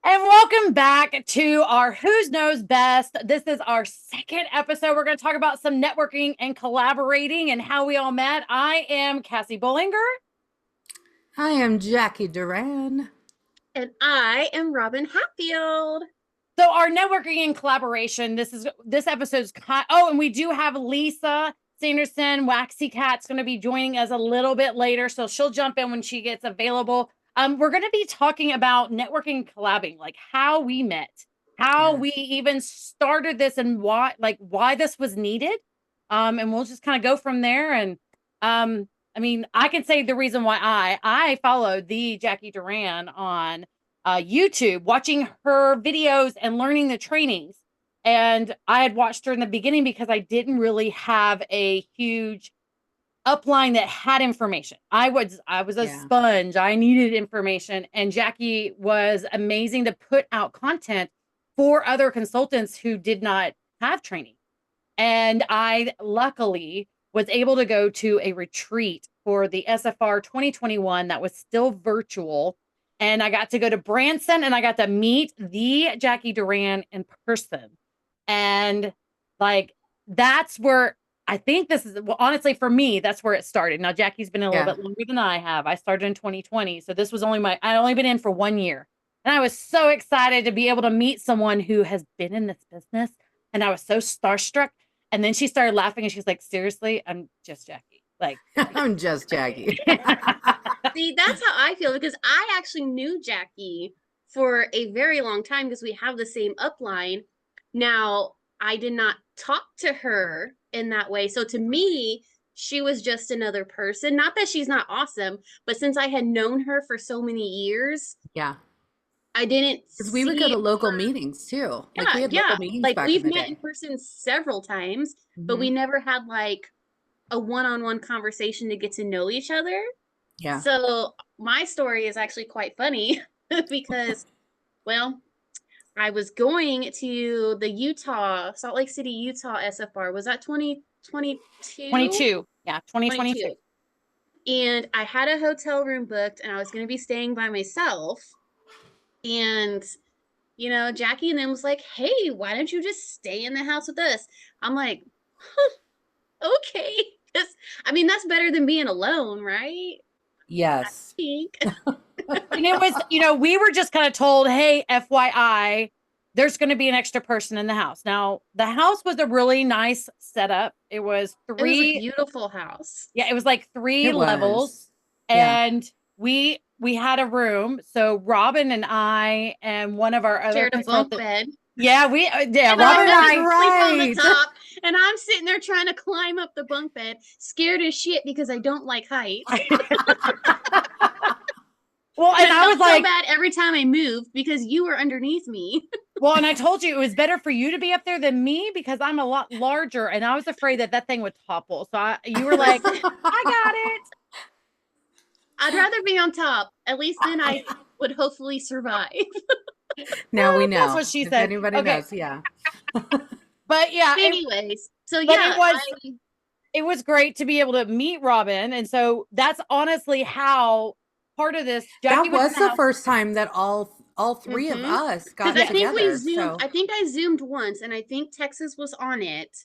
And welcome back to our Who's Knows Best. This is our second episode. We're going to talk about some networking and collaborating and how we all met. I am Cassie Bollinger. I am Jacqui Duran. And I am Robin Hatfield. So our networking and collaboration, this episode's and we do have Lisa Sanderson, WaxyCat's going to be joining us a little bit later, so she'll jump in when she gets available. We're going to be talking about networking and collabing, like how we met, how we even started this, and why this was needed. And we'll just kind of go from there. And I can say the reason why I followed the Jacqui Duran on YouTube, watching her videos and learning the trainings. And I had watched her in the beginning because I didn't really have a huge upline that had information. I was a sponge. I needed information, and Jacqui was amazing to put out content for other consultants who did not have training. And I luckily was able to go to a retreat for the SFR 2021 that was still virtual. And I got to go to Branson and I got to meet the Jacqui Duran in person. And that's where I think honestly, for me, that's where it started. Now, Jacqui's been in a little bit longer than I have. I started in 2020. So this was I'd only been in for 1 year. And I was so excited to be able to meet someone who has been in this business. And I was so starstruck. And then she started laughing and she's like, seriously, I'm just Jacqui. I'm just Jacqui. See, that's how I feel, because I actually knew Jacqui for a very long time because we have the same upline. Now, I did not talk to her in that way. So to me, she was just another person. Not that she's not awesome, but since I had known her for so many years, I didn't. Because we would go to local meetings too. We had local meetings. We've met in person several times, but we never had a one-on-one conversation to get to know each other. Yeah. So my story is actually quite funny because, I was going to the Salt Lake City, Utah SFR. Was that 2022? 22. Yeah, 2022. And I had a hotel room booked and I was going to be staying by myself. And, Jacqui and then was like, hey, why don't you just stay in the house with us? I'm like, okay. That's better than being alone, right? Yes. I think. And it was, we were just kind of told, hey, FYI, there's going to be an extra person in the house. Now, the house was a really nice setup. It was a beautiful house. Yeah, it was like 3 levels. And we had a room. So Robin and I and one of our other shared a bunk bed. Yeah, Robin and I sleep on the top, and I'm sitting there trying to climb up the bunk bed, scared as shit because I don't like heights. Well, and I was like, so bad every time I moved because you were underneath me. Well, and I told you it was better for you to be up there than me because I'm a lot larger, and I was afraid that thing would topple. So you were like, I got it. I'd rather be on top. At least then I would hopefully survive. Now we know. That's what she said. If anybody knows, yeah. But yeah. Anyways, it was great to be able to meet Robin, and so that's honestly how part of this. That was the first time that all 3 of us got together. I think I Zoomed once, and I think Texas was on it,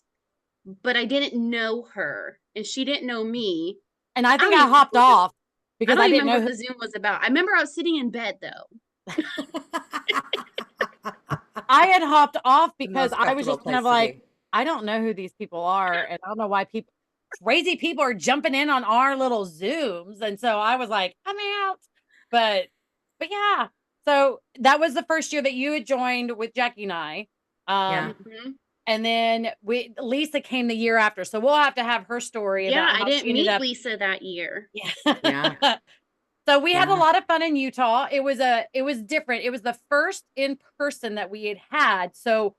but I didn't know her, and she didn't know me. And I think I hopped off because I didn't know what the Zoom was about. I remember I was sitting in bed though. I had hopped off because I was just kind of like, I don't know who these people are, and I don't know why crazy people are jumping in on our little Zooms. And so I was like, I'm out. But yeah. So that was the first year that you had joined with Jacqui and I. And then Lisa came the year after. So we'll have to have her story. Yeah, I didn't meet Lisa that year. Yeah. So we had a lot of fun in Utah. It was different. It was the first in person that we had. So,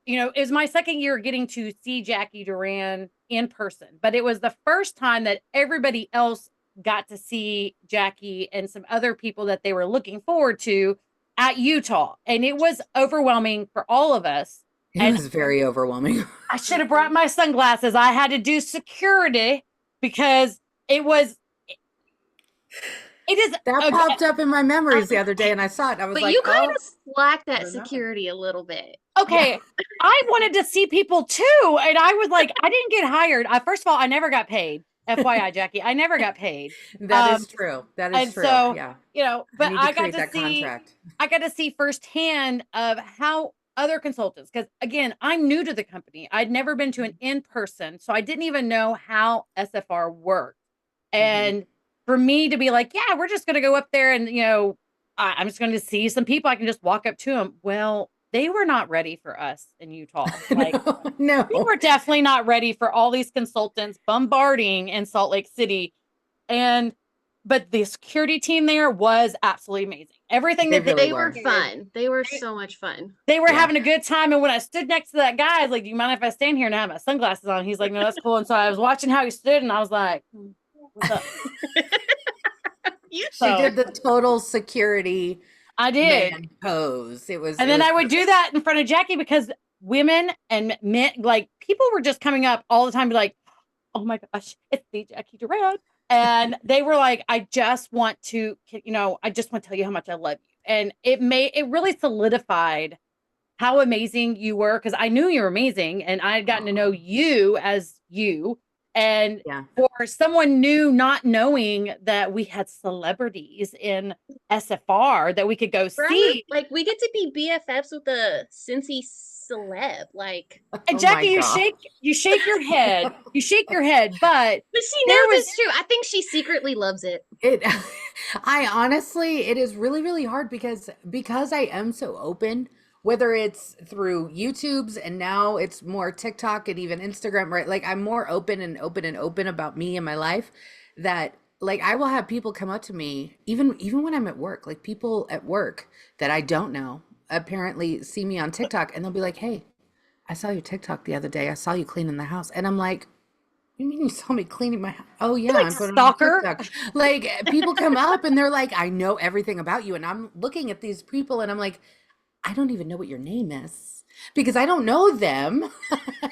it was my second year getting to see Jacqui Duran in person, but it was the first time that everybody else got to see Jacqui and some other people that they were looking forward to at Utah. And it was overwhelming for all of us. It was very overwhelming. I should have brought my sunglasses. I had to do security because it was It is That okay. popped up in my memories the other day, and I saw it. I was But like, you kind oh, of slacked I that don't know. security a little bit. Okay, I wanted to see people too, and I was like, I didn't get hired. First of all, I never got paid. FYI, Jacqui, I never got paid. That is true. That is And true. so, Yeah. but need to I got create to that see, contract. I got to see firsthand of how other consultants, because again, I'm new to the company. I'd never been to an in-person, so I didn't even know how SFR worked. And for me to be like, yeah, we're just going to go up there and, I'm just going to see some people. I can just walk up to them. Well, they were not ready for us in Utah. Like, No. we were definitely not ready for all these consultants bombarding in Salt Lake City. But the security team there was absolutely amazing. Everything that They were fun. They were so much fun. They were having a good time. And when I stood next to that guy, I was like, do you mind if I stand here and I have my sunglasses on? He's like, no, that's cool. And so I was watching how he stood and I was like, what's up? She did the total security. I did. Man pose. And then I would do that in front of Jacqui because women and men, like people were just coming up all the time, be like, oh my gosh, it's the Jacqui Duran. And they were like, I just want to tell you how much I love you. And it really solidified how amazing you were, because I knew you were amazing and I had gotten to know you as you. And for someone new, not knowing that we had celebrities in SFR that we could go see. Like, we get to be BFFs with a Scentsy celeb. Like, and Jacqui, you shake your head. You shake your head, but she knows it's true. I think she secretly loves it. It is really, really hard because I am so open, whether it's through YouTube's and now it's more TikTok and even Instagram, right? Like I'm more open about me and my life, that like I will have people come up to me even when I'm at work, like people at work that I don't know apparently see me on TikTok and they'll be like, hey, I saw your TikTok the other day. I saw you cleaning the house. And I'm like, you mean you saw me cleaning my house? Oh yeah, like I'm putting stalker. On TikTok. Like people come up and they're like, I know everything about you. And I'm looking at these people and I'm like, I don't even know what your name is because I don't know them.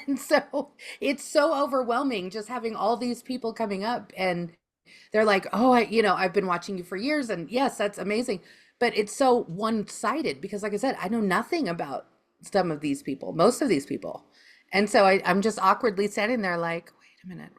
And so it's so overwhelming just having all these people coming up and they're like, oh, I've been watching you for years. And yes, that's amazing. But it's so one-sided because like I said, I know nothing about some of these people, most of these people. And so I'm just awkwardly standing there like, wait a minute,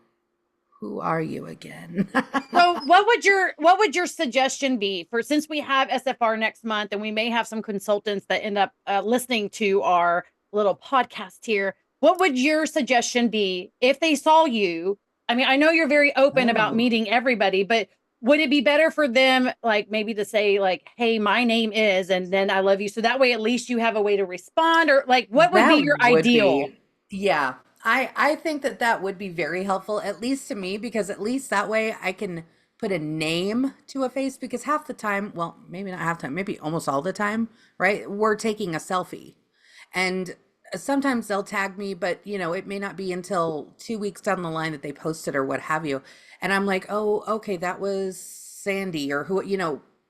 who are you again? So what would your suggestion be for, since we have SFR next month and we may have some consultants that end up listening to our little podcast here, what would your suggestion be if they saw you? I mean, I know you're very open about meeting everybody, but would it be better for them, like maybe to say like, hey, my name is, and then I love you. So that way, at least you have a way to respond, or like, what would be your ideal? Yeah. I think that would be very helpful, at least to me, because at least that way I can put a name to a face, because half the time, well, maybe not half the time, maybe almost all the time, right? We're taking a selfie and sometimes they'll tag me, but it may not be until 2 weeks down the line that they post it or what have you. And I'm like, oh, okay, that was Sandy or who,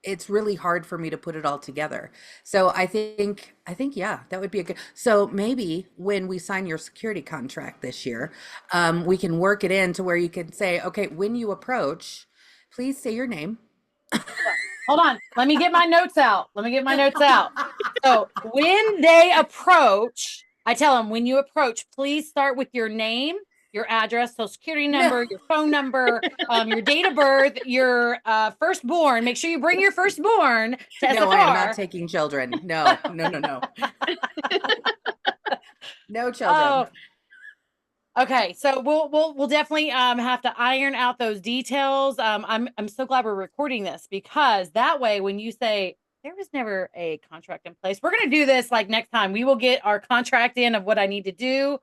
it's really hard for me to put it all together. So I think, yeah, that would be a good, so maybe when we sign your security contract this year, we can work it in to where you can say, okay, when you approach, please say your name. Hold on. Let me get my notes out. So when they approach, I tell them, when you approach, please start with your name, your address, social security number, your phone number, your date of birth, your firstborn. Make sure you bring your firstborn to SFR. No, I am not taking children. No. No children. Oh. Okay, so we'll definitely have to iron out those details. I'm so glad we're recording this, because that way when you say there was never a contract in place, we're gonna do this like next time. We will get our contract in of what I need to do,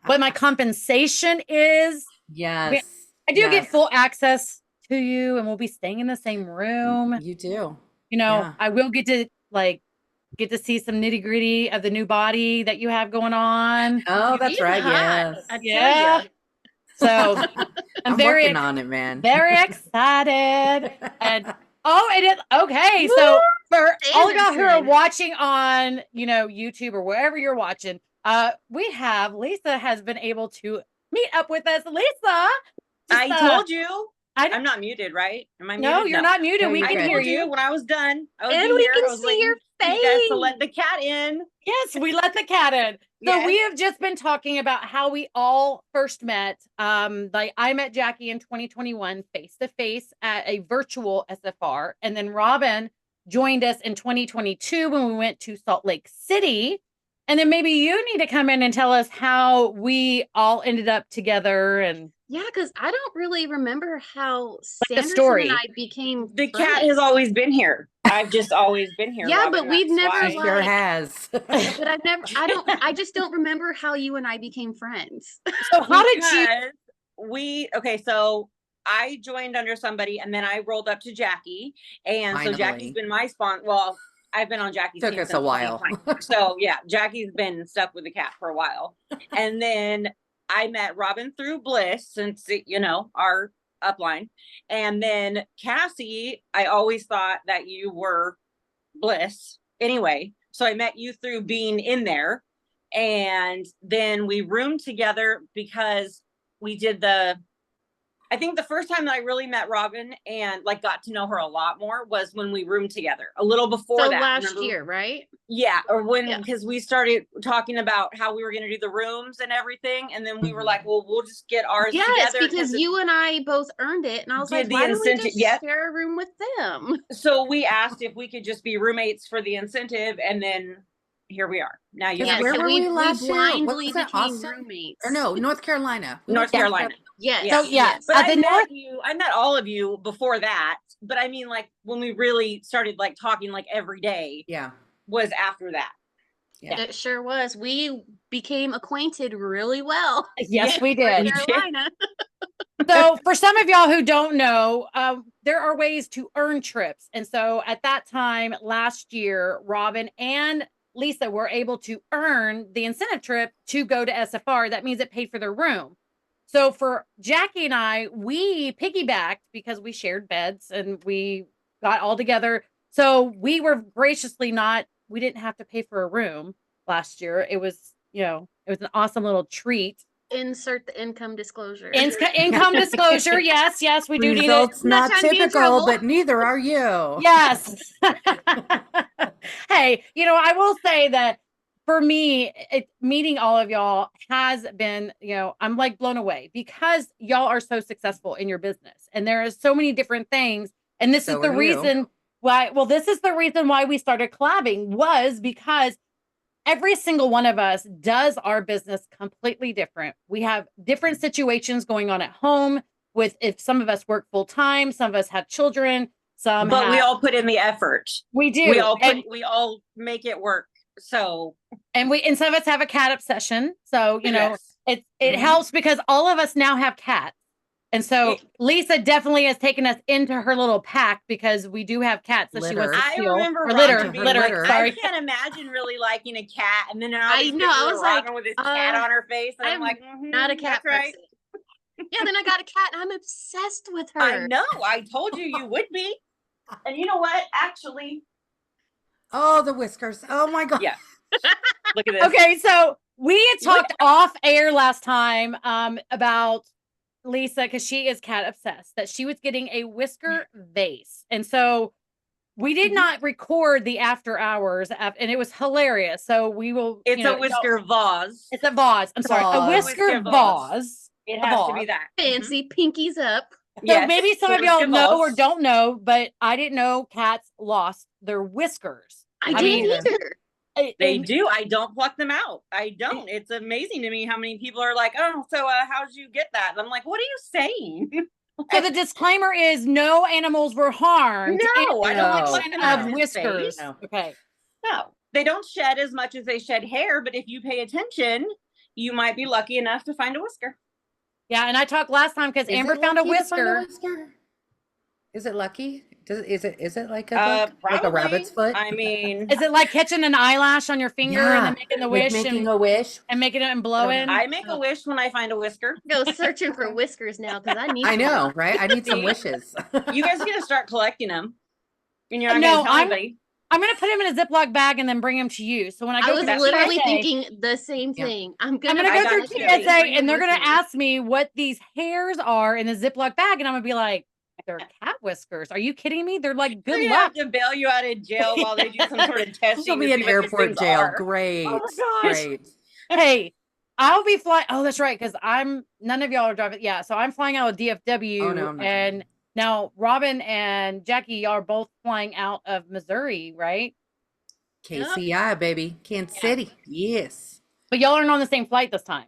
what my compensation is. Yes. I do get full access to you, and we'll be staying in the same room. You do. I will get to see some nitty gritty of the new body that you have going on. Oh, that's right. Yes. Yeah. So I'm very working on it, man. Very excited. And it is okay. So for all of y'all who are watching on, YouTube or wherever you're watching, Lisa has been able to meet up with us. Lisa, I told you. I'm not muted, right? Am I muted? No, you're not muted. No, We you're can good. hear you. When I was done, I was And in we here, can I was see waiting your for you guys to face. let the cat in. Yes, we let the cat in. So Yes. we have just been talking about how we all first met. Like I met Jacqui in 2021 face to face at a virtual SFR, and then Robin joined us in 2022 when we went to Salt Lake City. And then maybe you need to come in and tell us how we all ended up together and Yeah, because I don't really remember how the Sanderson story. and I became The cat friends. has always been here. I've just always been here. Yeah, Robin, but we've that's never, why. She sure like- has. But I just don't remember how you and I became friends. So how did you? Okay, so I joined under somebody and then I rolled up to Jacqui. And so Finally. Jackie's been my spawn. Well, I've been on Jackie's Took team us a since while. 2020. So yeah, Jackie's been stuck with the cat for a while. And then I met Robin through Bliss, since our upline. And then Cassie, I always thought that you were Bliss. Anyway, so I met you through being in there. And then we roomed together because we did I think the first time that I really met Robin and like got to know her a lot more was when we roomed together a little before So that. last remember? year, right? Yeah. Or Yeah. because we started talking about how we were going to do the rooms and everything. And then we were like, well, we'll just get ours Yes, together. because you and I both earned it. And I was Did like, the why don't we incentive- just yep. share a room with them? So we asked if we could just be roommates for the incentive. And then here we are. Now you Yeah, guys where so were we last year? blindly What was that, became Austin? roommates. Or no, North Carolina. North Carolina. Yes. Yeah. So yeah, But at I the met North. I met all of you before that. But I mean, like when we really started like talking like every day Yeah. was after that. Yeah. It sure was. We became acquainted really well. Yes, we in did. Carolina. So for some of y'all who don't know, there are ways to earn trips. And so at that time last year, Robin and Lisa were able to earn the incentive trip to go to SFR. That means it paid for their room. So for Jacqui and I, we piggybacked because we shared beds and we got all together. So we were graciously we didn't have to pay for a room last year. It was, it was an awesome little treat. Insert the income disclosure. Income disclosure. Yes, we do need it. Results I'm not not trying to be in typical, trouble. but neither are you. Yes. Hey, I will say that for me, meeting all of y'all has been, I'm like blown away because y'all are so successful in your business and there are so many different things. And this So is the are you. reason why, this is the reason why we started collabing was because every single one of us does our business completely different. We have different situations going on at home if some of us work full time, some of us have children, But we all put in the effort. We do. We all make it work. So and some of us have a cat obsession. So, yes. it helps because all of us now have cats. And so Lisa definitely has taken us into her little pack because we do have cats that she wants to I steal. remember Or litter. Robin being Litter. like, Sorry. I can't imagine really liking a cat, and then I know, I was like, Robin with this cat on her face, and I'm I'm like, not a cat that's right. person. Yeah, then I got a cat and I'm obsessed with her. I know. I told you would be. And you know what? Actually, Oh, the whiskers. Oh my God. yeah. Look at this. Okay, so we had talked off air last time about Lisa, because she is cat obsessed, that she was getting a whisker vase. And so we did not record the after hours, and it was hilarious. So we will. It's a whisker vase. It's a vase. I'm sorry, a whisker vase. It has to be that. Fancy pinkies up. So maybe some of y'all whisker know or vase. don't know, but I didn't know cats lost their whiskers. I mean, didn't either. They do. I don't pluck them out. I don't. It's amazing to me how many people are like, oh, so how'd you get that? And I'm like, what are you saying? So the disclaimer is no animals were harmed. No, I don't like No. looking at Of his whiskers. face. No. Okay. No, they don't shed as much as they shed hair, but if you pay attention, you might be lucky enough to find a whisker. Yeah, and I talked last time because Is Amber it found a lucky to find whisker. Is it lucky? Is it like a Probably. like a rabbit's foot? I mean, Is it like catching an eyelash on your finger and then making the like wish making and, a wish. and making it and blowing? I make a wish when I find a whisker. Go searching for whiskers now because I need I some. know, right? I need some wishes. You guys are gonna start collecting them, and you're not No, gonna tell I'm- anybody. I'm gonna put him in a Ziploc bag and then bring him to you. So when I I go was through literally TSA, thinking the same Yeah. thing. I'm I'm gonna gonna I go through got you. TSA bring and it they're with gonna me. ask me what these hairs are in the Ziploc bag, and I'm gonna be like, they're cat whiskers. Are you kidding me? They're like, They're good gonna have luck. to bail you out of jail while they do some sort of testing. She'll be to in see what these airport things jail. are. Great. Oh my gosh. Great. Hey, I'll be flying. Oh, that's right, because none of y'all are driving. Yeah, so I'm flying out of DFW, Oh, no, I'm not and driving. now Robin and Jacqui are both flying out of Missouri, right? KCI, baby. Kansas City. Yes. But y'all aren't on the same flight this time.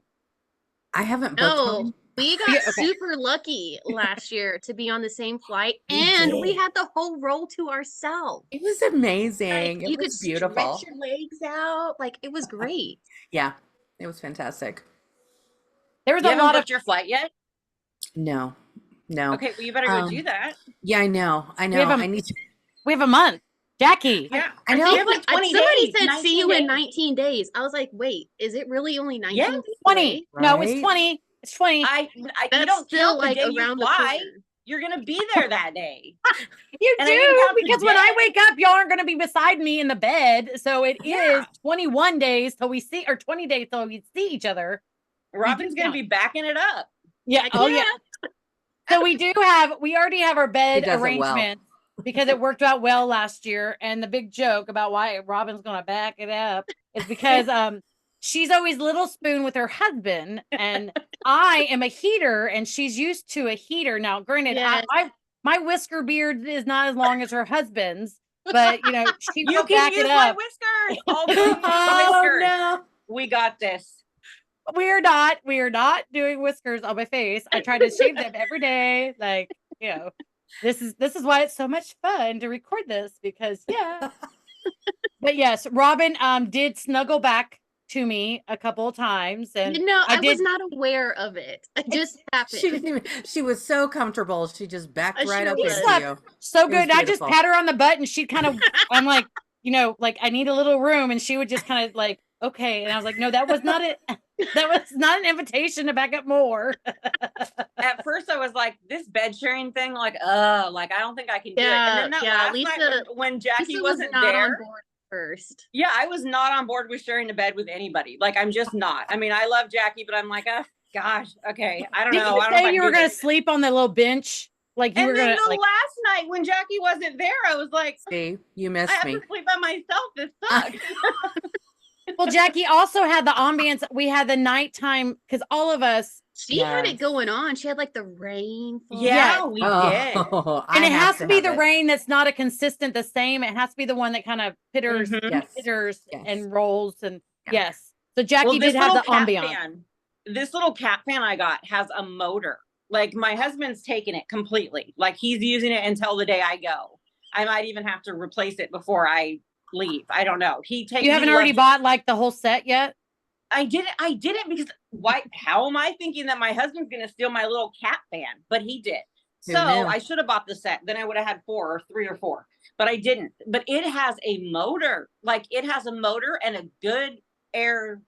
I haven't booked No, one. we got Yeah, okay. super lucky last year to be on the same flight, We and we did. had the whole row to ourselves. It was Like, amazing. you It could was beautiful. stretch your legs out. Like, it was great. Yeah, it was fantastic. There was You a haven't lot of booked your flight yet? No, no. Okay, well you better go do that. Yeah, I know. I know. have a- I need to. we have a month. Jacqui. Yeah, I know. You have like 20 Somebody days, said see you 19 in days. 19 days. I was like, wait, is it really only 19 Yeah, days 20. away? No, it's Right? 20. It's 20. You That's don't still count the like day you around the fly. corner. You're gonna be there that day. You And I didn't do, count the because when I day. wake up, y'all aren't going to be beside me in the bed. So it Yeah. is 21 days till we see, or 20 days till we see each other. Robin's gonna be backing it up. Yeah. Like, Oh, yeah. So we already have our bed does it well. arrangement because it worked out well last year. And the big joke about why Robin's going to back it up is because she's always little spoon with her husband, and I am a heater, and she's used to a heater. Now, granted, Yes. my whisker beard is not as long as her husband's, but she You will can back use it my up. whiskers. All the whiskers. Oh no. We got this. We are not doing whiskers on my face. I try to shave them every day. Like, this is why it's so much fun to record this, because but yes, Robin did snuggle back to me a couple of times, and No, I was did not aware of it. It just happened. She didn't even, she was so comfortable. She just backed I right sure up was. into Slept you. so It was good. And I just beautiful. pat her on the butt, and she'd kind of I'm like, like, I need a little room, and she would just kind of like, okay. And I was like, no, that was not it. That was not an invitation to back up more. At first I was like, this bed sharing thing, like I don't think I can do it. And then that last night when Jacqui Lisa was wasn't not there. on board first. Yeah, I was not on board with sharing a bed with anybody. Like, I'm just not. I mean, I love Jacqui, but I'm like, gosh, okay. I don't Did know. you I don't know if I say can you do were gonna this. sleep on the little bench? Like you And were then gonna the like last night when Jacqui wasn't there, I was like, See, you I missed have me. to sleep by myself. This sucks. Well, Jacqui also had the ambience. We had the nighttime, because all of us, She had Yes. it going on. She had like the rain. falling. Yeah, we did. Oh, and I it have has to be have the it. rain that's not a consistent the same. It has to be the one that kind of pitters, Mhm. Yes. pitters Yes. and rolls, and Yeah. yes. So Jacqui Well, did have the cat ambiance. fan, this little cat fan I got has a motor. Like, my husband's taken it completely. Like, he's using it until the day I go. I might even have to replace it before I leave. I don't know. You haven't already bought like the whole set yet? I didn't because why? How am I thinking that my husband's gonna steal my little cat fan? But he did. Who So knew? I should have bought the set. Then I would have had 3 or 4. But I didn't. But it has a motor. Like, it has a motor and a good air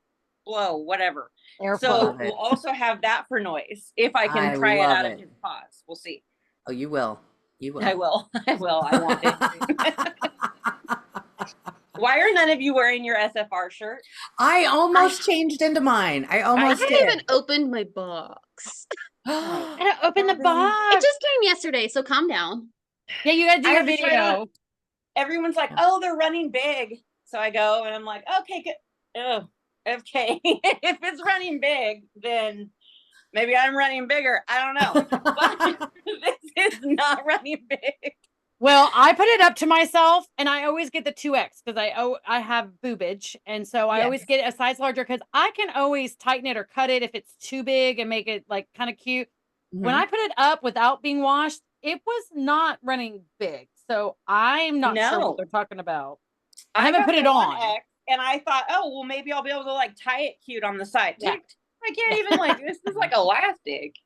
flow, whatever. Airflow. So Love it. we'll also have that for noise if I can I try it love out it. of his paws. We'll see. Oh, you will. You will. I will. I will. I want it. Why are none of you wearing your SFR shirt? I almost changed into mine. I I almost haven't did. even opened my box. I gotta open the It box. just came yesterday, so calm down. Yeah, you gotta do I your have to try it video. on. Everyone's like, oh, they're running big. So I go and I'm like, okay, good. Oh, okay. If it's running big, then maybe I'm running bigger. I don't know. But this is not running big. Well, I put it up to myself, and I always get the 2X because I have boobage, and so I always get a size larger because I can always tighten it or cut it if it's too big and make it like kind of cute. When I put it up without being washed, it was not running big, so I'm not sure No. what they're talking about. I haven't put it the on. 1X, and I thought, oh, well, maybe I'll be able to like tie it cute on the side. Yeah. I can't even like, this is like elastic.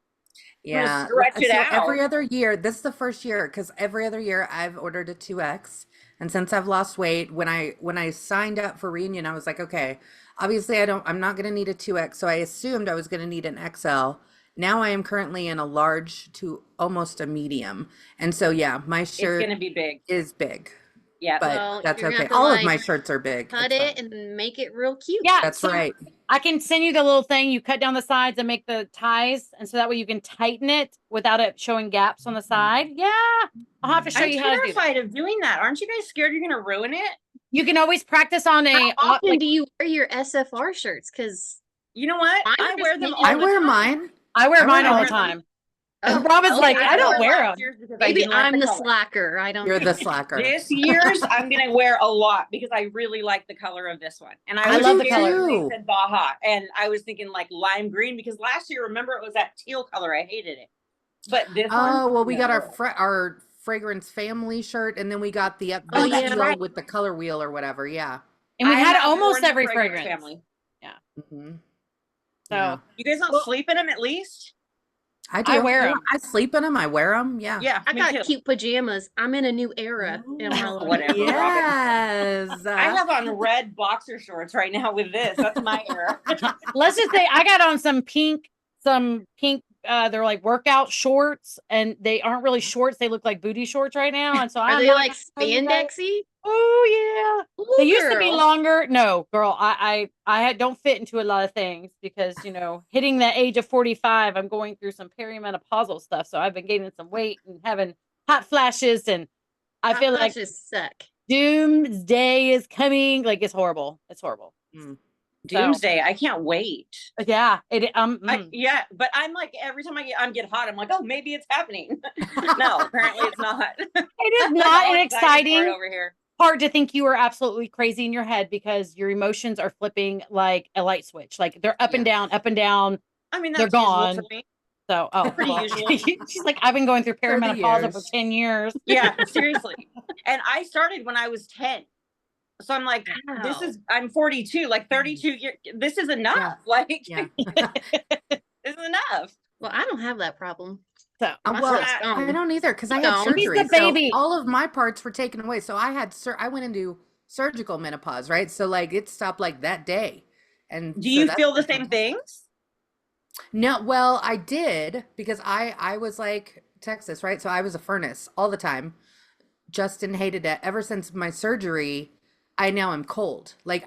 Yeah. stretch it out. Every other year, this is the first year because every other year I've ordered a 2X. And since I've lost weight, when I signed up for reunion, I was like, okay, obviously I'm not gonna need a 2X. So I assumed I was gonna need an XL. Now I am currently in a large to almost a medium. And so yeah, my shirt It's gonna be big. is big. Yeah. but Well, that's you're gonna okay. have to, All of my like, shirts are big. cut It's it fine. and make it real cute. Yeah, That's so right. I can send you the little thing. You cut down the sides and make the ties, and so that way you can tighten it without it showing gaps on the side. Yeah, I'll have to show I'm you how to do that. terrified of doing that. Aren't you guys scared you're gonna ruin it? You can always practice on How a often like do you wear your SFR shirts? Because You know what? Mine are I just wear them hanging all I the wear time. mine. I wear I mine wear all the them. time. Oh, And Robin's like, okay. I don't wear last them. year's because I maybe didn't like I'm the color. slacker. I don't You're the know. slacker. This year's I'm gonna wear a lot because I really like the color of this one. And I I was love the scared color. when too. they said Baja, and I was thinking like lime green because last year, remember, it was that teal color. I hated it. But this one, Oh, well, we got no. our fragrance family shirt, and then we got the Oh, the yeah. teal Right. with the color wheel or whatever. Yeah. And we I had have almost worn the every fragrance fragrance. family. Mhm. So Yeah. You guys don't Well- sleep in them at least? I do. I wear Yeah, 'em. I sleep in them. I wear them. Yeah. Yeah, I me got too. cute pajamas. I'm in a new era in my life. Whatever. Yes. I have on red boxer shorts right now with this. That's my era. let's just say I got on some pink, they're like workout shorts, and they aren't really shorts. They look like booty shorts right now. And so Are I'm they not like gonna tell you guys- spandexy? Oh yeah. Ooh, They used to be girl. longer. No, girl, I don't fit into a lot of things because hitting the age of 45, I'm going through some perimenopausal stuff. So I've been gaining some weight and having hot flashes, and I Hot feel like flashes suck. doomsday is coming. Like it's horrible. It's horrible. Doomsday. I can't wait. Yeah. Yeah, but I'm like, every time I get hot, I'm like, oh, maybe it's happening. No, apparently it's not. It is I'm not all an excited for it exciting over here. part to think you are absolutely crazy in your head because your emotions are flipping like a light switch. Like they're up and down, up and down. I mean, They're that's usual gone. for me. So, Pretty usual. She's like, I've been going through For the perimenopause for years. 10 years. Yeah, seriously. And I started when I was 10. So I'm like, Wow. I'm 42, like 32 years. This is enough. Yeah. Like, Yeah. this is enough. Well, I don't have that problem. So, My Well, stuff's gone. I don't either because I had No. He's surgery. the baby. So all of my parts were taken away. So I had I went into surgical menopause, right? So like it stopped like that day. And Do so you that's feel the like- same things? No, well, I did because I was like Texas, right? So I was a furnace all the time. Justin hated it. Ever since my surgery, I now am cold. Like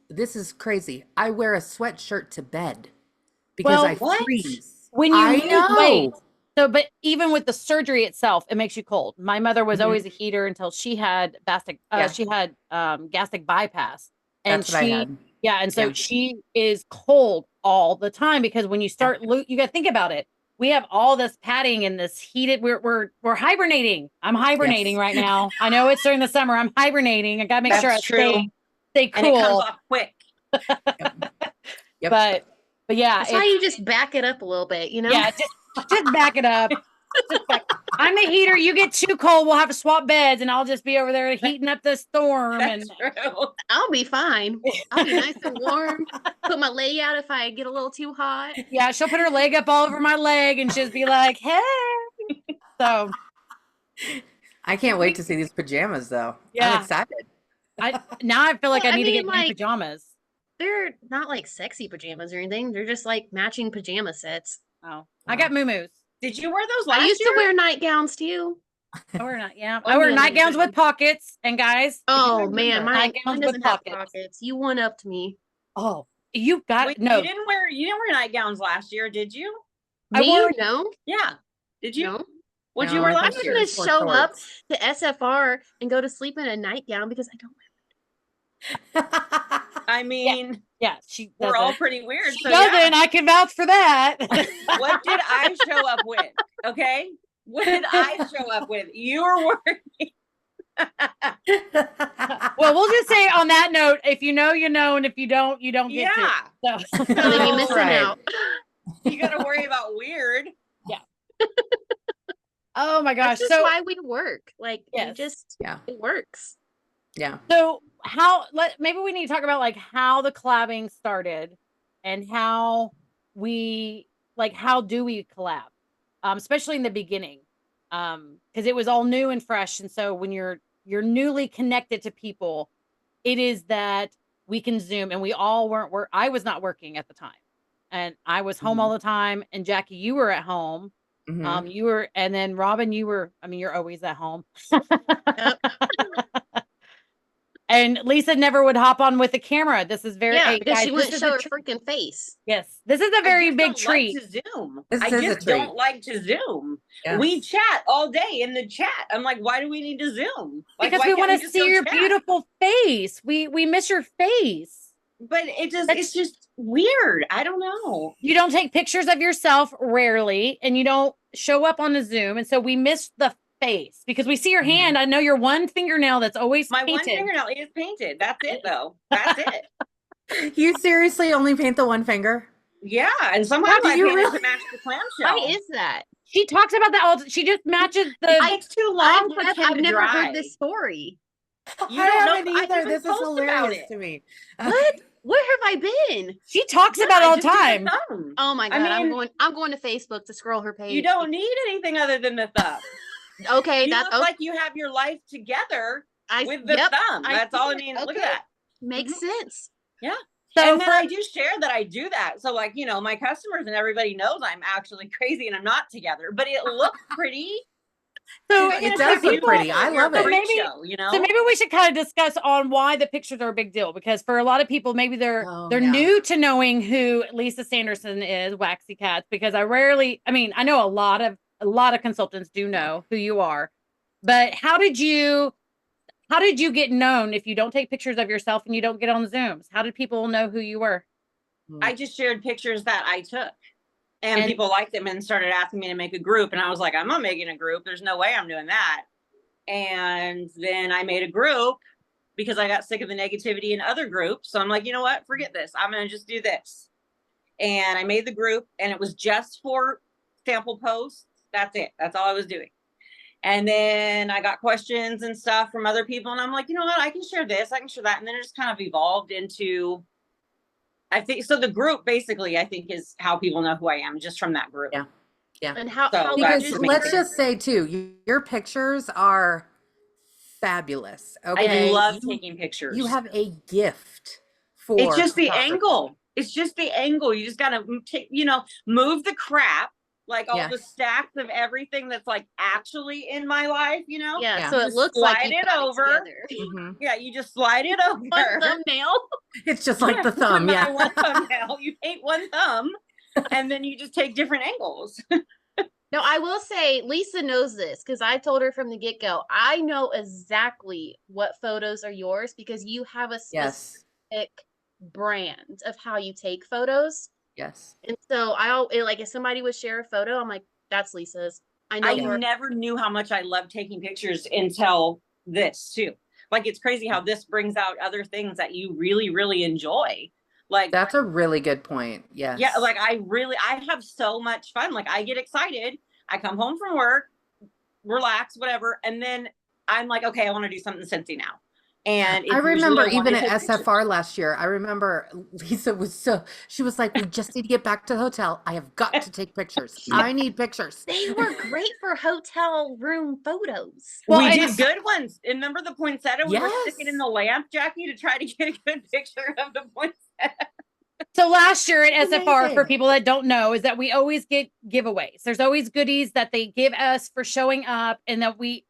this is crazy. I wear a sweatshirt to bed because Well, I what? freeze. when you I lose know. weight, but even with the surgery itself, it makes you cold. My mother was Mhm. always a heater until she had gastric bypass. And That's what I had. yeah, and so Yeah. she is cold all the time because when you start, you got to think about it. We have all this padding and this heated. We're hibernating. I'm hibernating Yes. right now. I know it's during the summer. I'm hibernating. I gotta make sure I That's true. stay And it comes cool. off quick. Yep. But yeah, That's why you just back it up a little bit, you know? yeah, just back it up. I'm the heater. You get too cold, we'll have to swap beds, and I'll just be over there heating up the storm. And That's true. I'll be fine. I'll be nice and warm. Put my leg out if I get a little too hot. yeah, she'll put her leg up all over my leg, and she'll be like, "Hey." So I can't wait to see these pajamas though. Yeah. I'm excited. now I feel like Well, I I need to get mean, new like, pajamas. They're not like sexy pajamas or anything. They're just like matching pajama sets. Oh, I got moo-moos. Did you wear those last I used year? to wear nightgowns too. I wear not, yeah. Oh, I wear man, nightgowns man. with pockets, and guys. Oh remember man, mine nightgowns with doesn't have pockets. pockets. You one upped me. Oh, you got Wait, no. you didn't wear nightgowns last year, did you? I Me? wore- No, Yeah. Did you? no. What'd No, you wear I I'm last think year? gonna yours were show up shorts. to SFR and go to sleep in a nightgown because I don't. I mean, Yeah, she we're doesn't. all pretty weird. She So doesn't. yeah. I can vouch for that. What did I show up with? Okay. What did I show up with? You were wearing. Well, we'll just say on that note, if you know, you know, and if you don't, you don't get Yeah. to. So. So then you're No, missing right. out. You got to worry about weird. Oh my gosh. That's just So, why we work. Like Yes. Yeah. it works. Yeah. so maybe we need to talk about like how the collabing started and how how do we collab? Especially in the beginning. Because it was all new and fresh. And so when you're newly connected to people, it is that we can Zoom, and we all weren't I was not working at the time. And I was home all the time. And Jacqui, you were at home. Mhm. You were, and then Robin, you're always at home. Yep. And Lisa never would hop on with the camera. This is very, Yeah, hey, because guys, she this wouldn't is show a her treat. freaking face. Yes, this is a I very just big don't treat. like to Zoom. This I is a just treat. don't like to Zoom. Yes. We chat all day in the chat. I'm like, why do we need to Zoom? Like, Because why we can't want to just see go your chat? beautiful face. We miss your face. But it's just weird. I don't know. You don't take pictures of yourself rarely, and you don't show up on the Zoom. And so we miss the face because we see your hand. I know your one fingernail that's always My one painted. fingernail is painted. That's it, though. That's it. You seriously only paint the one finger? Yeah, and sometimes do I you paint it really? to match the clamshell. Why is that? She talks about that all. She just matches the. It takes too long for Kim I've to never dry. heard this story. You I don't know haven't if I either. even This is post about hilarious it. to me. What? Where have I been? She talks Yeah, about it I all the just do time. thumb. Oh my I god, mean, I'm going to Facebook to scroll her page. You don't need anything other than the thumb. Okay, You that's look like you have your life together with the thumb. That's all I mean. Look at that. Makes sense. Yeah. So And then I do share that I do that. So like, you know, my customers and everybody knows I'm actually crazy and I'm not together, but it looks pretty. So It does look pretty. I love it. Maybe, Show, you know? So maybe we should kind of discuss on why the pictures are a big deal, because for a lot of people, maybe they're yeah. new to knowing who Lisa Sanderson is, WaxyCat, because I know a lot of consultants do know who you are, but how did you get known if you don't take pictures of yourself and you don't get on the Zooms? How did people know who you were? I just shared pictures that I took. And people liked them and started asking me to make a group. And I was like, I'm not making a group. There's no way I'm doing that. And then I made a group because I got sick of the negativity in other groups. So I'm like, you know what? Forget this. I'm going to just do this. And I made the group and it was just for sample posts. That's it. That's all I was doing. And then I got questions and stuff from other people. And I'm like, you know what? I can share this. I can share that. And then it just kind of evolved into, I think, so the group basically, I think, is how people know who I am, just from that group. Yeah. Yeah. And how because let's just say too, your pictures are fabulous. Okay. I love taking pictures. You have a gift for it's just the photography. angle. It's just the angle. You just gotta take, move the crap, like all the stacks of everything that's like actually in my life, Yeah, so it looks slide like you it got over. Mm-hmm. Yeah, you just slide it over. One thumbnail. It's just like the thumb. Yeah. One thumbnail. You paint one thumb, and then you just take different angles. No, I will say Lisa knows this because I told her from the get-go. I know exactly what photos are yours because you have a specific brand of how you take photos. Yes. And so if somebody would share a photo, I'm like, that's Lisa's. I never knew how much I loved taking pictures until this too. Like, it's crazy how this brings out other things that you really, really enjoy. Like, that's a really good point. Yes. Yeah. Like, I have so much fun. Like, I get excited. I come home from work, relax, whatever. And then I'm like, okay, I want to do something Scentsy now. And I remember even at SFR last year, I remember Lisa she was like, we just need to get back to the hotel. I have got to take pictures. I need pictures. They were great for hotel room photos. Well, we did good ones. And remember the poinsettia? We were Yes. sticking in the lamp, Jacqui, to try to get a good picture of the poinsettia. So last year at SFR, Amazing. for people that don't know, is that we always get giveaways. There's always goodies that they give us for showing up, and that we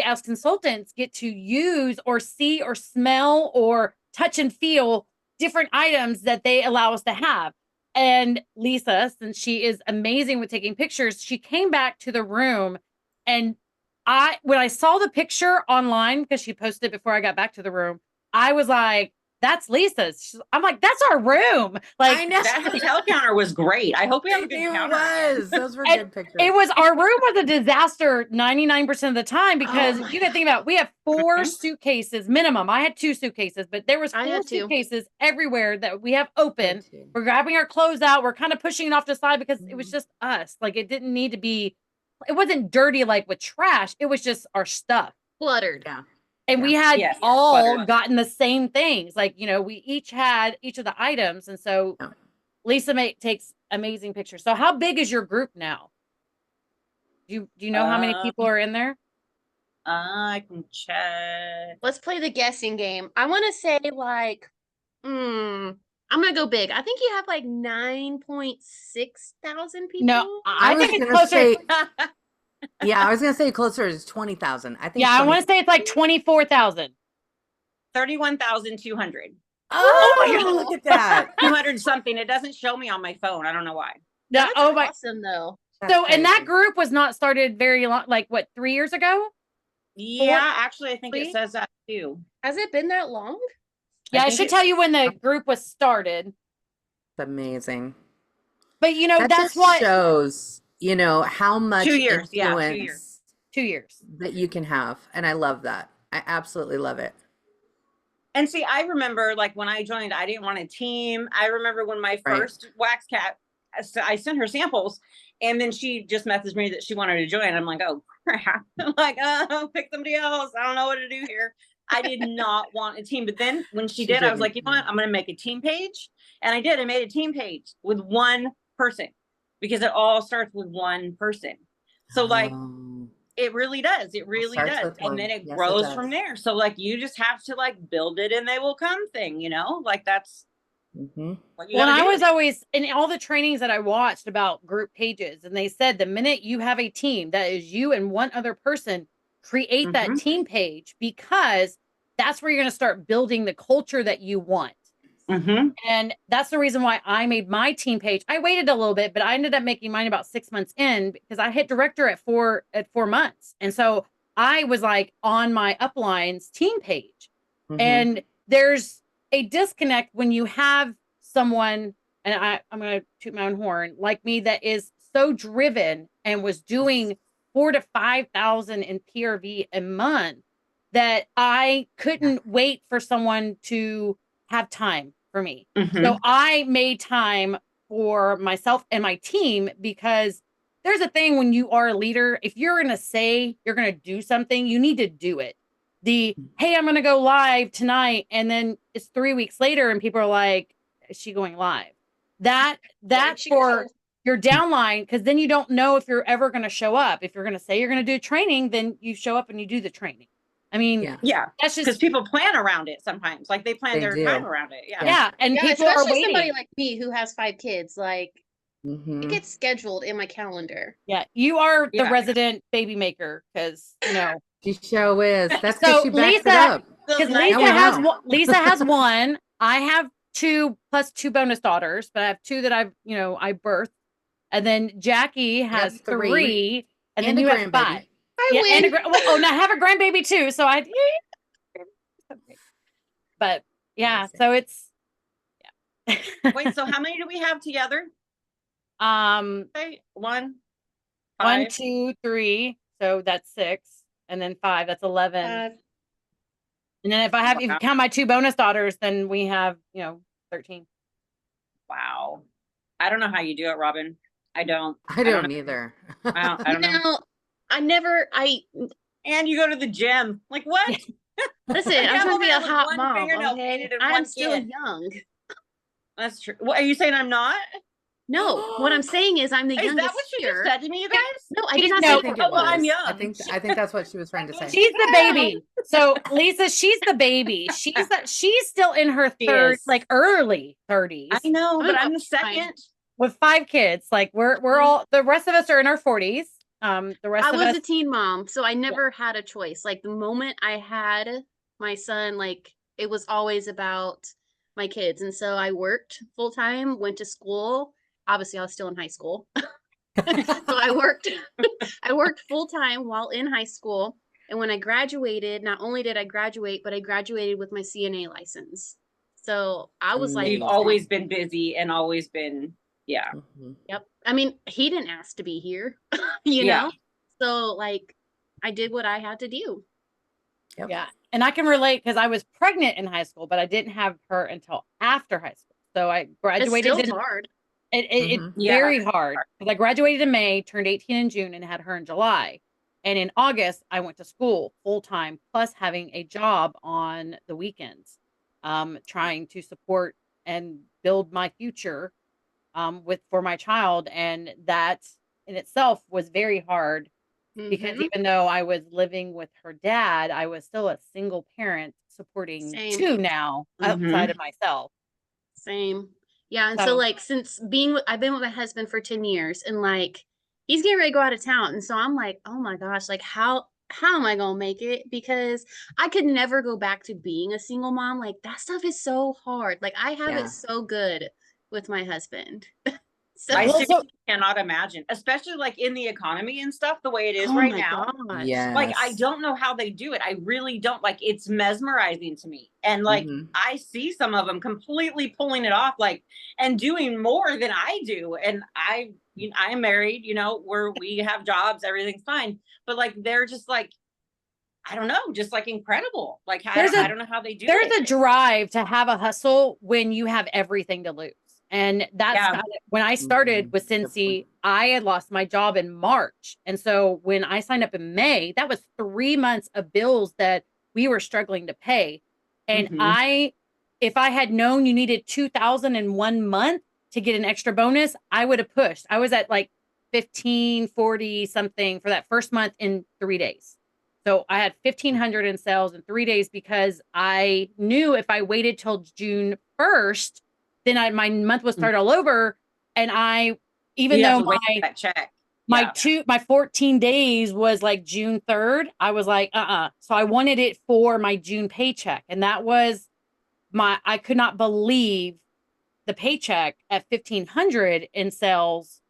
as consultants get to use or see or smell or touch and feel different items that they allow us to have. And Lisa, since she is amazing with taking pictures, she came back to the room, and when I saw the picture online, because she posted it before I got back to the room, I was like, that's Lisa's. I'm like, that's our room. Like, I know. That hotel counter was great. I hope we have a good counter. It was. Those were good pictures. Our room was a disaster 99% of the time because you got to think about, we have 4 suitcases minimum. I had 2 suitcases, but there was 4 suitcases everywhere that we have open. We're grabbing our clothes out. We're kind of pushing it off to the side because it was just us. Like, it didn't need to be, it wasn't dirty like with trash. It was just our stuff. Cluttered. Yeah. And we had all gotten the same things. Like, we each had each of the items. And so Lisa takes amazing pictures. So how big is your group now? Do you know how many people are in there? I can check. Let's play the guessing game. I want to say I'm going to go big. I think you have 9.6 thousand people. No, I think it's closer. Yeah, I was gonna say closer to 20,000. I think. Yeah, I want to say it's 24,000. 31,200. Oh my God, look at that. 200 something. It doesn't show me on my phone. I don't know why. Yeah. That's Oh my. awesome though. That's So, and that crazy. group was not started very long, like what, 3 years ago? Yeah, actually, I think Three? it says that too. Has it been that long? Yeah, I think should it- tell you when the group was started. It's amazing. But you know, That that's just why shows, you know, how much 2 years. Yeah, 2 influence years. 2 years. that you can have. And I love that. I absolutely love it. And see, I remember like when I joined, I didn't want a team. I remember when my Right. first WaxyCat, I sent her samples, and then she just messaged me that she wanted to join. I'm like, oh crap! I'm like, oh, pick somebody else. I don't know what to do here. I did not want a team, but then when she did, I was like, you know what? I'm going to make a team page, and I did. I made a team page with one person because it all starts with one person. So like. It really does. It really starts does. with one. And then it Yes, it grows from does. there. So like you just have to like build it and they will come thing, you know? Like that's Mm-hmm. what you Well, gotta I do. was always in all the trainings that I watched about group pages, and they said the minute you have a team that is you and one other person, create that Mhm. team page, because that's where you're going to start building the culture that you want. Mhm. And that's the reason why I made my team page. I waited a little bit, but I ended up making mine about 6 months in because I hit director at 4 months. And so I was like on my upline's team page. Mhm. And there's a disconnect when you have someone, and I'm going to toot my own horn, like me, that is so driven and was doing 4,000 to 5,000 in PRV a month that I couldn't wait for someone to have time for me. Mhm. So I made time for myself and my team, because there's a thing when you are a leader, if you're going to say you're going to do something, you need to do it. Hey, I'm going to go live tonight. And then it's 3 weeks later and people are like, is she going live? That's she for goes. your downline, because then you don't know if you're ever going to show up. If you're going to say you're going to do training, then you show up and you do the training. I mean, Yeah. Yeah. that's Because just, people plan around it sometimes. Like they plan They their do. time around it. Yeah. yeah. And Yeah, people are especially somebody waiting. like me who has 5 kids. Like Mhm. it gets scheduled in my calendar. Yeah, you are the Yeah. resident baby maker, because you know. She sure is. That's because So she backs it Lisa, up. because Now Lisa we has know. Lisa has one. I have 2 plus 2 bonus daughters, but I have 2 that I birthed, and then Jacqui has 3, and then a you have grandbaby. 5. I Yeah, win. and now I have a grandbaby too. So but yeah, Amazing. so it's Wait, so how many do we have together? Okay, 1, 1, 5. 2, 3, so that's 6, and then 5, that's 11. And then if you count my 2 bonus daughters, then we have 13. Wow. I don't know how you do it, Robin. I don't don't know. either. I don't know. I And you go to the gym. Like what? listen, Yeah, I'm trying to over be here a with hot one mom. fingernail Okay, painted and I'm one still kid. young. That's true. What are you saying? I'm not? No, what I'm saying is I'm the Is youngest that what she here. just said to me, you guys? No, I did not No. say I think that. it Oh, well, was. I'm young. I think that's what she was trying to say. She's the baby. So Lisa, she's the baby. She's still in her She third, is. like early 30s. I know, but Oh, I'm the fine. second. With 5 kids. Like we're all, the rest of us are in our 40s. The rest I of was us a teen mom, so I never had a choice. Like the moment I had my son, like it was always about my kids. And so I worked full time, went to school. Obviously, I was still in high school. So I worked full time while in high school. And when I graduated, not only did I graduate, but I graduated with my CNA license. So I was like, You've always been busy and always been, yeah. Mhm. yep. I mean, he didn't ask to be here, you Yeah. know? So like I did what I had to do. Yep. Yeah. And I can relate because I was pregnant in high school, but I didn't have her until after high school. So I It's graduated. still hard. It's Mhm. Yeah. very hard because I graduated in May, turned 18 in June, and had her in July. And in August, I went to school full time, plus having a job on the weekends, trying to support and build my future for my child. And that in itself was very hard because Mhm. even though I was living with her dad, I was still a single parent supporting Same. 2 now outside of myself. Same. Yeah. And so So- like since I've been with my husband for 10 years and like he's getting ready to go out of town. And so I'm like, oh my gosh, like how how am I gonna make it? Because I could never go back to being a single mom. Like that stuff is so hard. Like I have Yeah. it so good with my husband. So I Well, so- seriously cannot imagine, especially like in the economy and stuff, the way it is oh right my now. gosh. Yes. Like, I don't know how they do it. I really don't. Like, it's mesmerizing to me. And like, Mhm. I see some of them completely pulling it off, like, and doing more than I do. And I am married, where we have jobs, everything's fine. But like, they're just like, I don't know, just like incredible. Like, I don't know how they do There's it. a drive to have a hustle when you have everything to lose. And that's Yeah. kind of, when I started with Good Scentsy, I had lost my job in March. And so when I signed up in May, that was 3 months of bills that we were struggling to pay. And Mhm. if I had known you needed 2,000 in 1 month to get an extra bonus, I would have pushed. I was at like 1540 something for that first month in 3 days. So I had 1,500 in sales in 3 days because I knew if I waited till June 1st, then my month would start all over. And even You have though to wait for that check. my Yeah. my 14 days was like June 3rd, I was like, So I wanted it for my June paycheck. And that was I could not believe the paycheck at 1,500 in sales,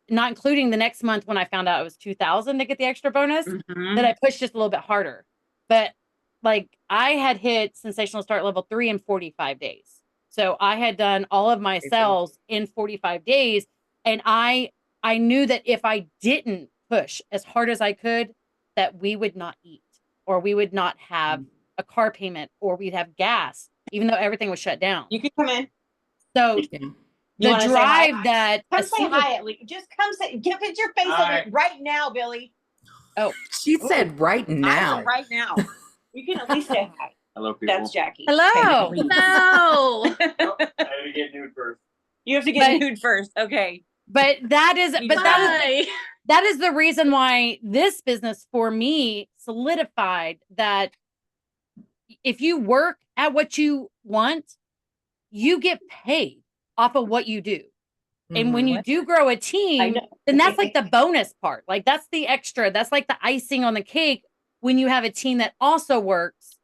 not including the next month when I found out it was 2,000 to get the extra bonus, Mhm. that I pushed just a little bit harder. But like I had hit sensational start level 3 in 45 days. So I had done all of my Crazy. sales in 45 days. And I knew that if I didn't push as hard as I could, that we would not eat, or we would not have a car payment, or we'd have gas, even though everything was shut down. You can come in. So Yeah. You the wanna say hi? drive that Come as say soon as- hi at least. Just come say, put your face on Hi. it right now, Billy. She said right I now. said right now. You can at least say hi. Hello, people. That's Jacqui. Hello. No. I had to get nude first. You have to get But- nude first. Okay. But that is Hi. that is the reason why this business for me solidified that if you work at what you want, you get paid off of what you do. And when Mhm. you do grow a team, know. then that's like the bonus part. Like that's the extra. That's like the icing on the cake when you have a team that also works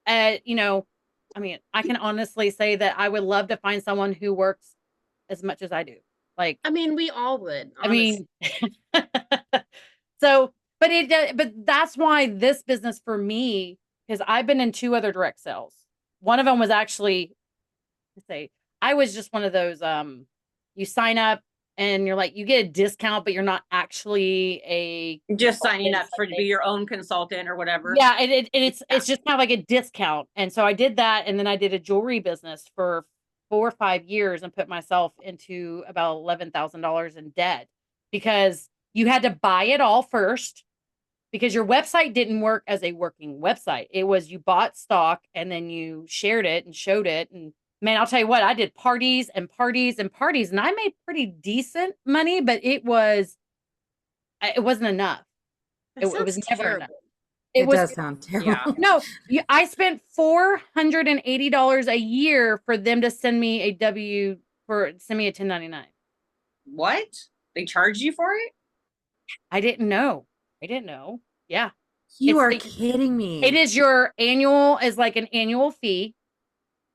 at, I mean, I can honestly say that I would love to find someone who works as much as I do. Like, I mean, we all would. I mean, but that's why this business for me, because I've been in 2 other direct sales. One of them was actually, I was just one of those, you sign up and you're like, you get a discount, but you're not actually Just signing up to be your own consultant or whatever. yeah, it's just kind of like a discount. And so I did that, and then I did a jewelry business for 4 or 5 years and put myself into about $11,000 in debt because you had to buy it all first because your website didn't work as a working website. It was you bought stock and then you shared it and showed it. And man, I'll tell you what, I did parties and parties and parties, and I made pretty decent money, but it wasn't enough. That It sounds was never terrible. enough. It was does sound terrible. Yeah. no, I spent $480 a year for them to send me a 1099. What? They charge you for it? I didn't know. Yeah. You It's are the- kidding me. It is your annual is like an annual fee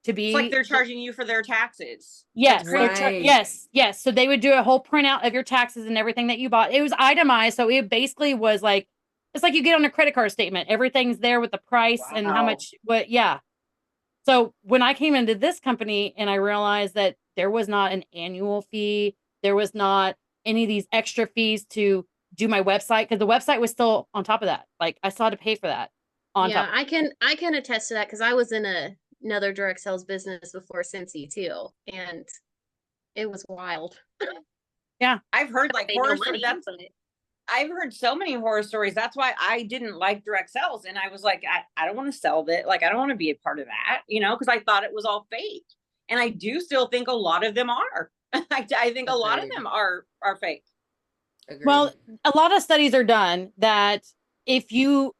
to be It's like they're charging you for their taxes. Yes, That's they're crazy. yes. So they would do a whole printout of your taxes and everything that you bought. It was itemized, so it basically was like it's like you get on a credit card statement. Everything's there with the price and how Wow. much. Yeah. So when I came into this company and I realized that there was not an annual fee, there was not any of these extra fees to do my website because the website was still on top of that. Like I still had to pay for that on Yeah, top. I can attest to that because I was in another direct sales business before Scentsy too, and it was wild. I've heard like Made no horror money, stories. but I've heard so many horror stories. That's why I didn't like direct sales. And I was like, I don't want to sell that. Like, I don't want to be a part of that, because I thought it was all fake. And I do still think a lot of them are. I think a lot of Agreed. them are fake. Agreed. Well, a lot of studies are done that if you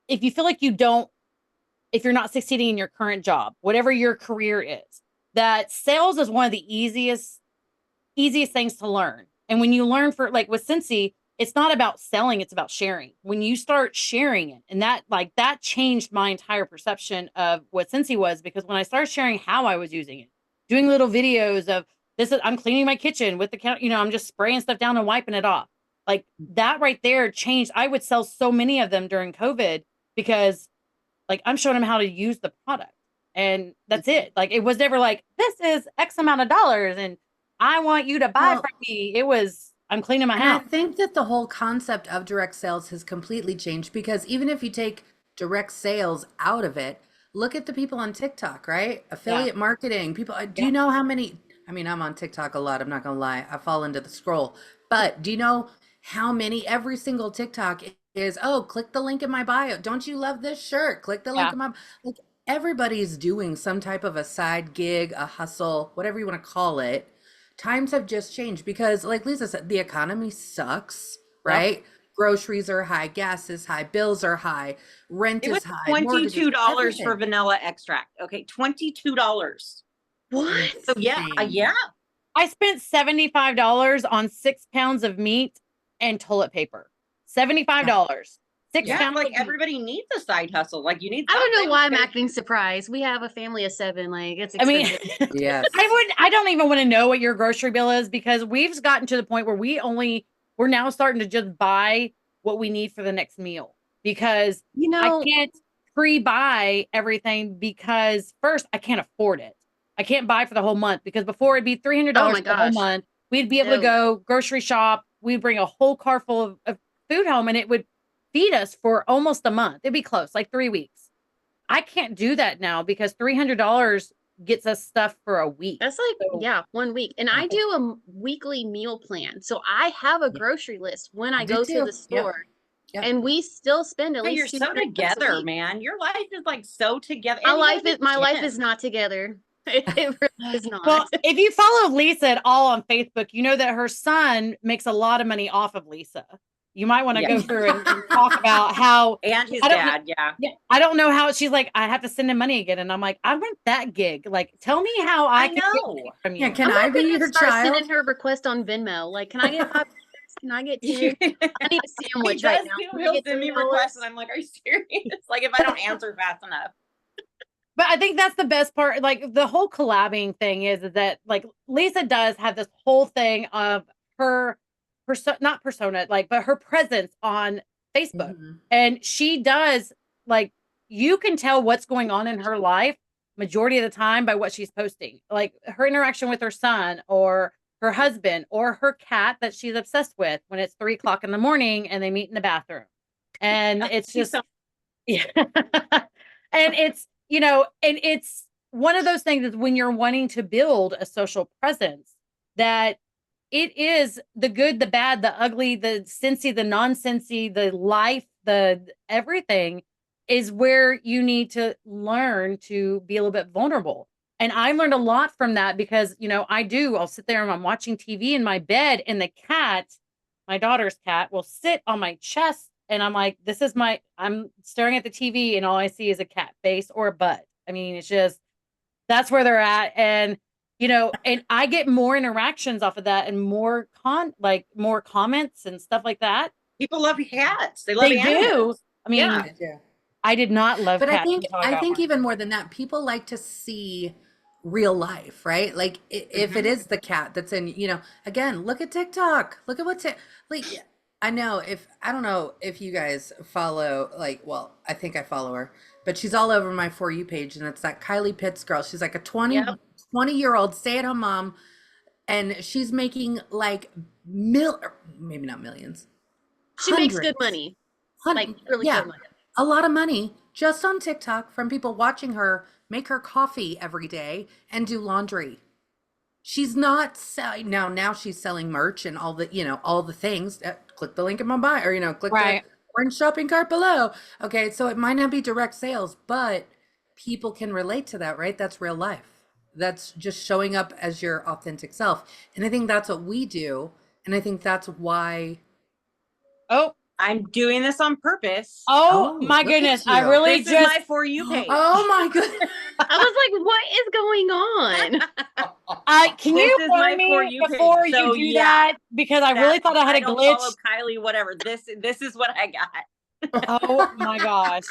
feel like if you're not succeeding in your current job, whatever your career is, that sales is one of the easiest things to learn. And when you learn for like with Scentsy, it's not about selling, it's about sharing. When you start sharing it, and that changed my entire perception of what Scentsy was, because when I started sharing how I was using it, doing little videos of I'm cleaning my kitchen with the count, I'm just spraying stuff down and wiping it off. Like that right there changed. I would sell so many of them during COVID because like I'm showing them how to use the product, and that's it. Like it was never like, this is X amount of dollars and I want you to buy from me. It was, I'm cleaning my house. I think that the whole concept of direct sales has completely changed, because even if you take direct sales out of it, look at the people on TikTok, right? Affiliate marketing. People, do you know how many, I mean, I'm on TikTok a lot. I'm not going to lie. I fall into the scroll, but do you know how many, every single TikTok is, oh, click the link in my bio. Don't you love this shirt? Click the link in my, like everybody's doing some type of a side gig, a hustle, whatever you want to call it. Times have just changed because, like Lisa said, the economy sucks, right? Yep. Groceries are high, gas is high, bills are high, rent is high. $22 for vanilla extract. Okay, $22. What? So yeah. I spent $75 on 6 pounds of meat and toilet paper. $75. 6 pounds. Like everybody needs a side hustle. Like you need. I don't know why I'm acting surprised. We have a family of 7. Like it's expensive. I mean, yes. I don't even want to know what your grocery bill is, because we've gotten to the point where we're now starting to just buy what we need for the next meal, because I can't pre-buy everything, because first I can't afford it. I can't buy for the whole month, because before it'd be $300 for the whole month. We'd be able to go grocery shop. We'd bring a whole car full of food home, and it would feed us for almost a month. It'd be close, like 3 weeks. I can't do that now, because $300 gets us stuff for a week. That's like, 1 week. And I do a weekly meal plan. So I have a grocery list when I go to the store. Yep. And we still spend at least you're so together, man. Your life is like so together. My life is not together. It really is not. Well, if you follow Lisa at all on Facebook, you know that her son makes a lot of money off of Lisa. You might want to go through and talk about how, and his dad, I don't know how. She's like, I have to send him money again, and I'm like, I want that gig. Like, tell me how I can know. Get from you. Yeah, can I be your child? Sending her request on Venmo. Like, can I get 5? Can I get 10? I need a sandwich right now. He'll send me requests, and I'm like, are you serious? Like, if I don't answer fast enough. But I think that's the best part. Like the whole collabing thing is that like Lisa does have this whole thing of her not persona, like, but her presence on Facebook. Mm-hmm. And she does, like, you can tell what's going on in her life majority of the time by what she's posting. Like her interaction with her son or her husband or her cat that she's obsessed with when it's 3 o'clock in the morning and they meet in the bathroom. And it's just, and it's, and it's one of those things is when you're wanting to build a social presence, that it is the good, the bad, the ugly, the Scentsy, the non-Scentsy, the life, the everything is where you need to learn to be a little bit vulnerable. And I learned a lot from that because, I'll sit there and I'm watching TV in my bed and the cat, my daughter's cat, will sit on my chest. And I'm like, I'm staring at the TV and all I see is a cat face or a butt. I mean, it's just, that's where they're at. And, and I get more interactions off of that and more comments and stuff like that. People love cats. They love animals. Do. I mean, I did not love but cats. I think even more than that, people like to see real life, right? Like if it is the cat that's in, again, look at TikTok. Look at what's it like. I don't know if you guys follow, I think I follow her, but she's all over my For You page, and it's that Kylie Pitts girl. She's like a 20-year-old stay-at-home mom, and she's making like maybe not millions. She makes good money. Like really good money. A lot of money just on TikTok from people watching her make her coffee every day and do laundry. She's not selling now she's selling merch and all the things. Click the link in my bio, or click the orange shopping cart below. Okay, so it might not be direct sales, but people can relate to that, right? That's real life. That's just showing up as your authentic self. And I think that's what we do. And I think that's why. Oh, I'm doing this on purpose. Oh my goodness. I really this is my For You page. Oh my goodness. I was like, what is going on? Can This you is my warn me For You page, before so you do yeah. that? Because I really thought I had a don't glitch. follow Kylie, whatever. This is what I got. Oh my gosh.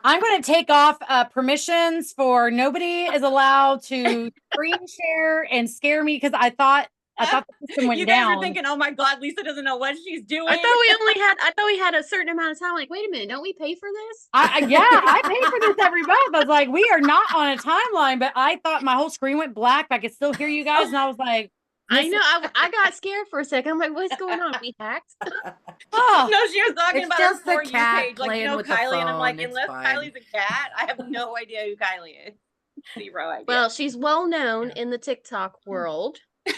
I'm going to take off permissions for nobody is allowed to screen share and scare me because I thought the system went You guys down. are thinking, oh my God, Lisa doesn't know what she's doing. I thought we had a certain amount of time. Like, wait a minute, don't we pay for this? I pay for this every month. I was like, we are not on a timeline, but I thought my whole screen went black. But I could still hear you guys, and I was like, I know. I got scared for a second. I'm like, what's going on? We hacked? oh, No, she was talking It's about just her For the You cat page, like, playing with the Kylie, and I'm like, phone, it's unless fine. Kylie's a cat, I have no idea who Kylie is. Zero idea. Well, she's well known in the TikTok world. yeah,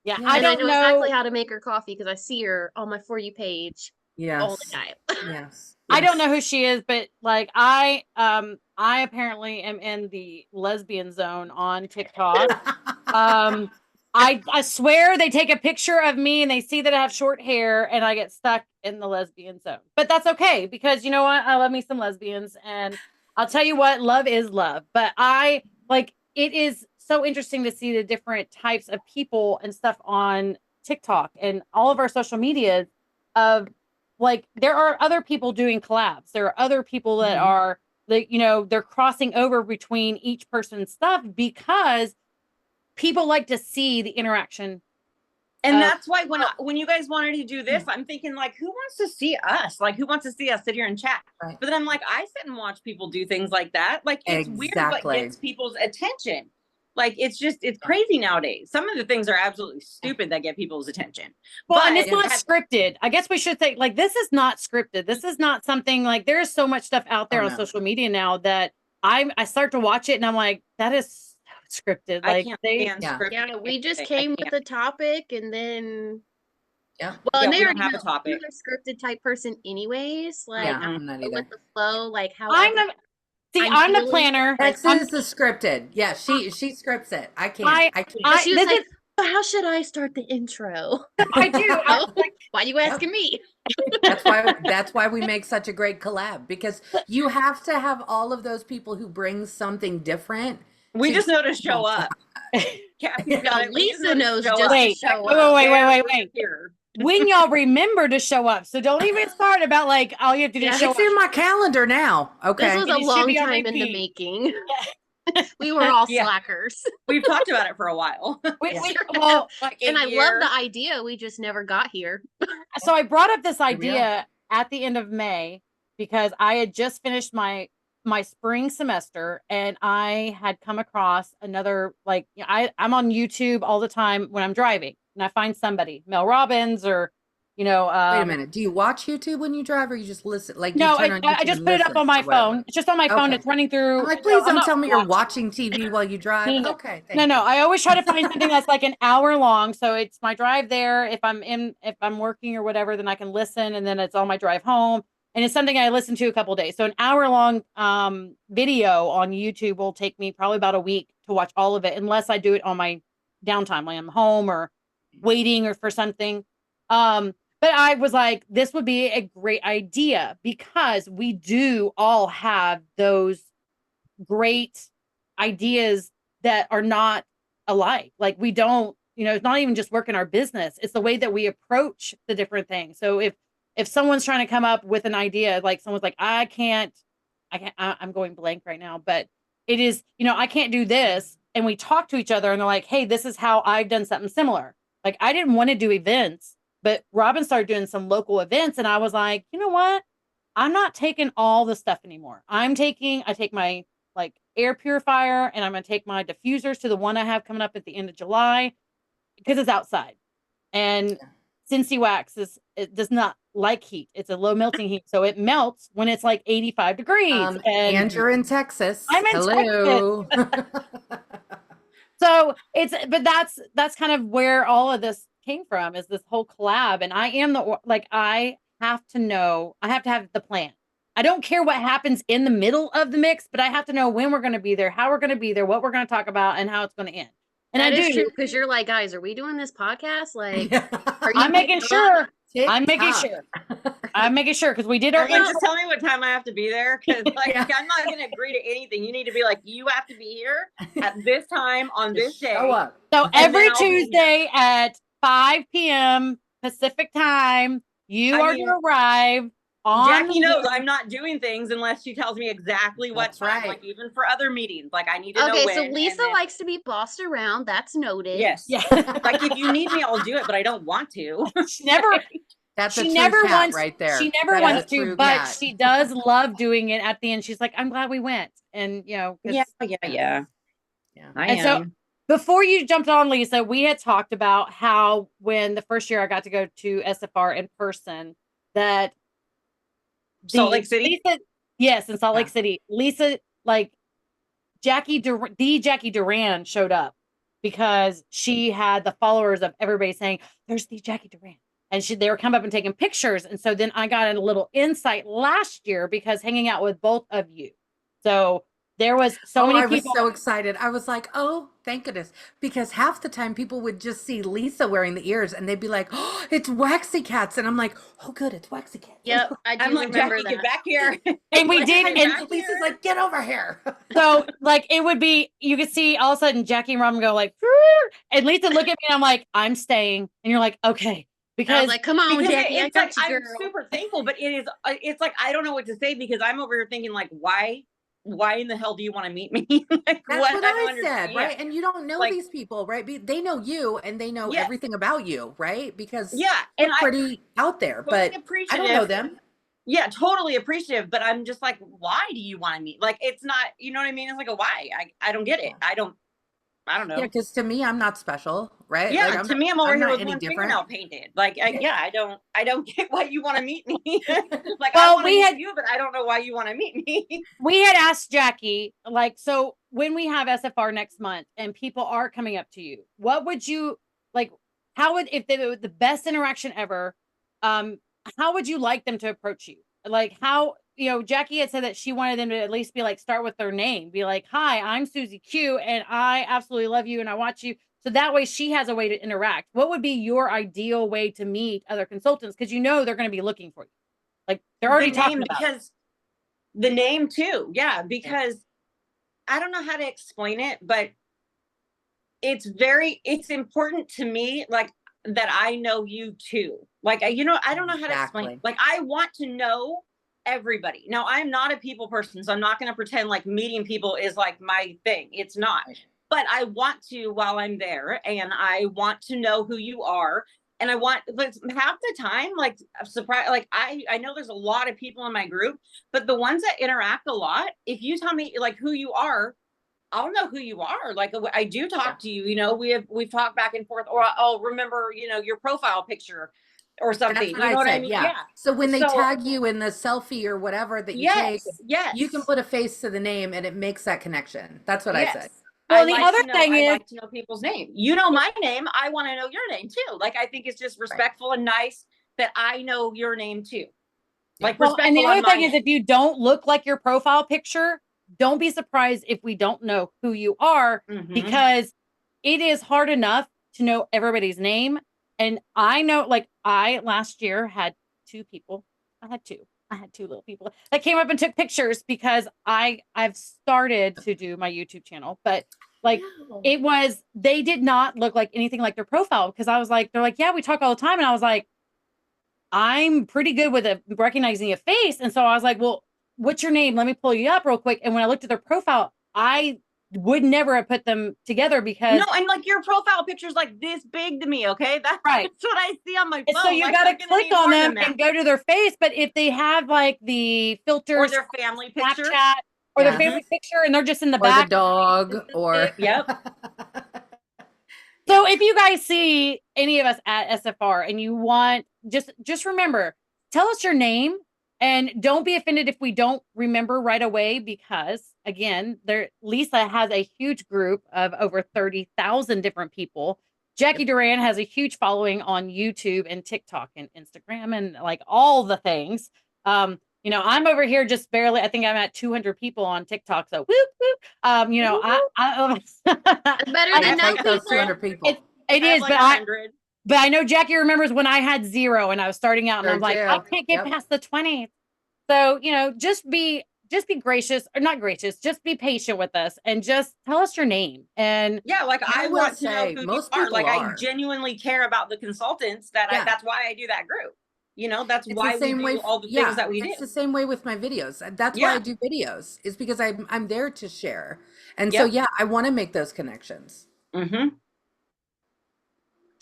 Yeah. I And don't know. exactly how to make her coffee because I see her on my For You page all the Yes. time. Yes. I don't know who she is, but like I apparently am in the lesbian zone on TikTok. I swear they take a picture of me and they see that I have short hair and I get stuck in the lesbian zone. But that's okay because you know what? I love me some lesbians and I'll tell you what, love is love. But it is so interesting to see the different types of people and stuff on TikTok and all of our social medias of like there are other people doing collabs. There are other people that are like, they're crossing over between each person's stuff because people like to see the interaction. And that's why when you guys wanted to do this, I'm thinking like, who wants to see us? Like, who wants to see us sit here and chat? Right. But then I'm like, I sit and watch people do things like that. Like, it's weird what gets people's attention. Like, it's crazy nowadays. Some of the things are absolutely stupid that get people's attention. Well, but and it's not scripted. I guess we should say, like, this is not scripted. This is not something like there's so much stuff out there on social media now that I start to watch it and I'm like, that is scripted. Like yeah, we just came with the topic and then well, and we they don't already have know a topic. I'm a scripted type person anyways. Like I'm not either. with the flow, like how I'm the planner. Texas is scripted. Yeah, she scripts it. I can't. I can't. She was like, how should I start the intro? I do. I was like, why are you asking me? That's why we make such a great collab because you have to have all of those people who bring something different. We just know to show up. Cassie's got it. Lisa knows just wait, to show up. Wait. When y'all remember to show up. So don't even start about like all you have to do is show up. It's in my calendar now. Okay. This was a long time in the making. We were all slackers. We've talked about it for a while. And I love the idea. We just never got here. So I brought up this idea at the end of May because I had just finished my spring semester and I had come across another, like, I'm on YouTube all the time when I'm driving and I find somebody, Mel Robbins or, wait a minute. Do you watch YouTube when you drive or you just listen? Like, no, I just put it up on my phone. It's just on my phone. It's running through. I'm like, please don't tell me you're watching TV while you drive. Okay. No. I always try to find something that's like an hour long. So it's my drive there. If I'm working or whatever, then I can listen and then it's on my drive home. And it's something I listen to a couple of days. So an hour long video on YouTube will take me probably about a week to watch all of it, unless I do it on my downtime when I'm home or waiting or for something. But I was like, this would be a great idea because we do all have those great ideas that are not alike. Like we don't, it's not even just work in our business. It's the way that we approach the different things. So if someone's trying to come up with an idea, like someone's like, I'm going blank right now, but it is, I can't do this. And we talk to each other and they're like, hey, this is how I've done something similar. Like I didn't want to do events, but Robin started doing some local events. And I was like, you know what? I'm not taking all the stuff anymore. I take my like air purifier and I'm going to take my diffusers to the one I have coming up at the end of July because it's outside. And Scentsy wax it does not like heat. It's a low melting heat. So it melts when it's like 85 degrees. And you're in Texas. I'm in Texas. So but that's kind of where all of this came from is this whole collab. And I am I have to have the plan. I don't care what happens in the middle of the mix, but I have to know when we're going to be there, how we're going to be there, what we're going to talk about and how it's going to end. And that is true because you're like, guys, are we doing this podcast? Like, I'm making sure. I'm making sure. I'm making sure because we did our I mean, intro. just tell me what time I have to be there, because like Yeah. I'm not going to agree to anything. You need to be like, you have to be here at this time on this day. Show up. So every then I'll be here. Tuesday at 5 p.m. Pacific time, you I are mean, to arrive on. Jackie knows I'm not doing things unless she tells me exactly what That's time. right. Like even for other meetings, like I need to know Okay, when. so and Lisa then- likes to be bossed around. That's noted. Yes. Yeah. Like if you need me, I'll do it, but I don't want to. She never. That's a She true never cat wants. right there. She never That is wants a to, true but cat. she does love doing it. At the end, she's like, "I'm glad we went," and you know, 'cause- Yeah. Yeah. I And am. so before you jumped on, Lisa, we had talked about how when the first year I got to go to SFR in person, that Salt Lake City? Lisa, yes, in Salt Lake Yeah. City, Lisa, like Jacqui Duran showed up because she had the followers of everybody saying, "There's the Jacqui Duran," and they were coming up and taking pictures. And so then I got a little insight last year because hanging out with both of you, so there was so many I was people. so excited. I was like, oh, thank goodness. Because half the time people would just see Lisa wearing the ears and they'd be like, oh, it's WaxyCats. And I'm like, oh, good, it's WaxyCats. Yep, I do I'm like, remember Jackie, that. get back here. And we did, Get and back Lisa's here. like, get over here. so like it would be, you could see all of a sudden Jackie and Robin go like, "Frrr," and Lisa look at me and I'm like, I'm staying. And you're like, okay. I Because was like, come on, Because Jackie, I it's got like, you, I'm girl. super thankful, but it's like, I don't know what to say because I'm over here thinking like, why in the hell do you want to meet me? Like, That's what don't I understand. said, right? And you don't know Like- these people, right? They know you and they know Yes. everything about you, right? Because Yeah, they're and I pretty out there, but totally I appreciative. don't know them. Yeah, totally appreciative, but I'm just like, why do you want to meet? Like, it's not, you know what I mean? It's like a why. I don't get it. I don't know. Yeah, because to me, I'm not special, right? Yeah, Like, to me, I'm over I'm here not with any one different. fingernail painted. Like, I don't get why you want to meet me. Like, Well, I want to we meet had- you, but I don't know why you want to meet me. we had asked Jackie, like, so when we have SFR next month and people are coming up to you, what would you like? How would, if they were the best interaction ever, how would you like them to approach you? Like, how, you know, Jackie had said that she wanted them to at least be like, start with their name, be like, "Hi, I'm Susie Q, and I absolutely love you, and I watch you." So that way she has a way to interact. What would be your ideal way to meet other consultants? Because you know they're going to be looking for you. Like they're already The talking name, about it. because the name too. Yeah, because I don't know how to explain it, but it's important to me, like, that I know you too. Like, I don't know how to explain. Exactly. Like, I want to know everybody. Now, I'm not a people person, so I'm not going to pretend like meeting people is like my thing. It's not. But I want to while I'm there, and I want to know who you are. And I want, but half the time, like, surprise, like I know there's a lot of people in my group, but the ones that interact a lot, if you tell me like who you are, I'll know who you are. Like, I do talk to you, you know, we've talked back and forth, or I'll remember, you know, your profile picture or something. That's You what know what I said, mean? yeah. So when they So- tag you in the selfie or whatever that you take, yes. you can put a face to the name and it makes that connection. That's what I said. Well, I the like other to know, thing I is- like to know people's name. You know my name. I want to know your name too. Like, I think it's just respectful and nice that I know your name too. Like, Well, and the respectful on other thing my is, end. if you don't look like your profile picture, don't be surprised if we don't know who you are, Mhm. because it is hard enough to know everybody's name. And I know, like, I last year had two people. I had two little people that came up and took pictures because I've started to do my YouTube channel, but like they did not look like anything like their profile, because I was like, they're like, "Yeah, we talk all the time." And I was like, I'm pretty good with recognizing a face. And so I was like, "Well, what's your name? Let me pull you up real quick." And when I looked at their profile, I would never have put them together because No, and like your profile picture's like this big to me, okay? That's Right. what I see on my phone. and so you Like, got to I'm gonna click need on more them than that. and go to their face. But if they have like the Or filters, their family picture. Snapchat, or Yeah. their family picture, and they're just in the Or back. the dog, or Yep. So if you guys see any of us at SFR and you want, just remember, tell us your name, and don't be offended if we don't remember right away, because again, Lisa has a huge group of over 30,000 different people. Jacqui Duran has a huge following on YouTube and TikTok and Instagram and like all the things. You know, I'm over here just barely, I think I'm at 200 people on TikTok. So whoop, whoop. You know, That's better I than have no take those people. 200 people. It I have is, like but 100. But I know Jacqui remembers when I had 0 and I was starting out and Sure I'm like, do. I can't get Yep. past the 20. So, you know, just be gracious, or not gracious, just be patient with us and just tell us your name. And Yeah, like I I will want to know say, who you most are. people Like I are. genuinely care about the consultants that Yeah. that's why I do that group. You know, that's It's why the we same do way. all the things that we do. It's the same way with my videos. That's why I Yeah. do videos. Is because I'm there to share. And so Yep. yeah, I want to make those connections. Mm-hmm.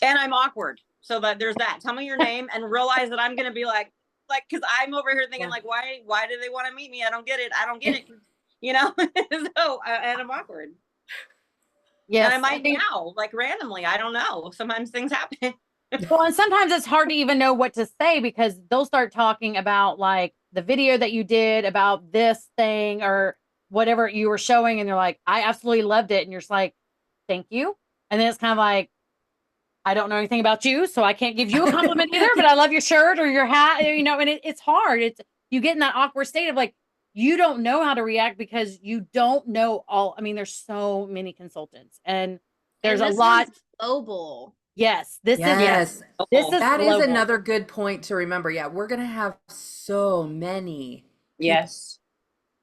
And I'm awkward. So that there's that. Tell me your name and realize that I'm gonna be like, because I'm over here thinking Yeah. like, why do they want to meet me? I don't get it. You know? So and I'm awkward. yes, And I might now, like randomly. I don't know. Sometimes things happen. well, and sometimes it's hard to even know what to say because they'll start talking about like the video that you did about this thing or whatever you were showing. And they're like, I absolutely loved it. And you're just like, thank you. And then it's kind of like, I don't know anything about you, so I can't give you a compliment either, but I love your shirt or your hat, you know, and it's hard. You get in that awkward state of like, you don't know how to react because you don't know all. I mean, there's so many consultants and there's And a this lot. one's global. Yes, this is Yes. this is That is global. another good point to remember. Yeah, we're gonna have so many. Yes.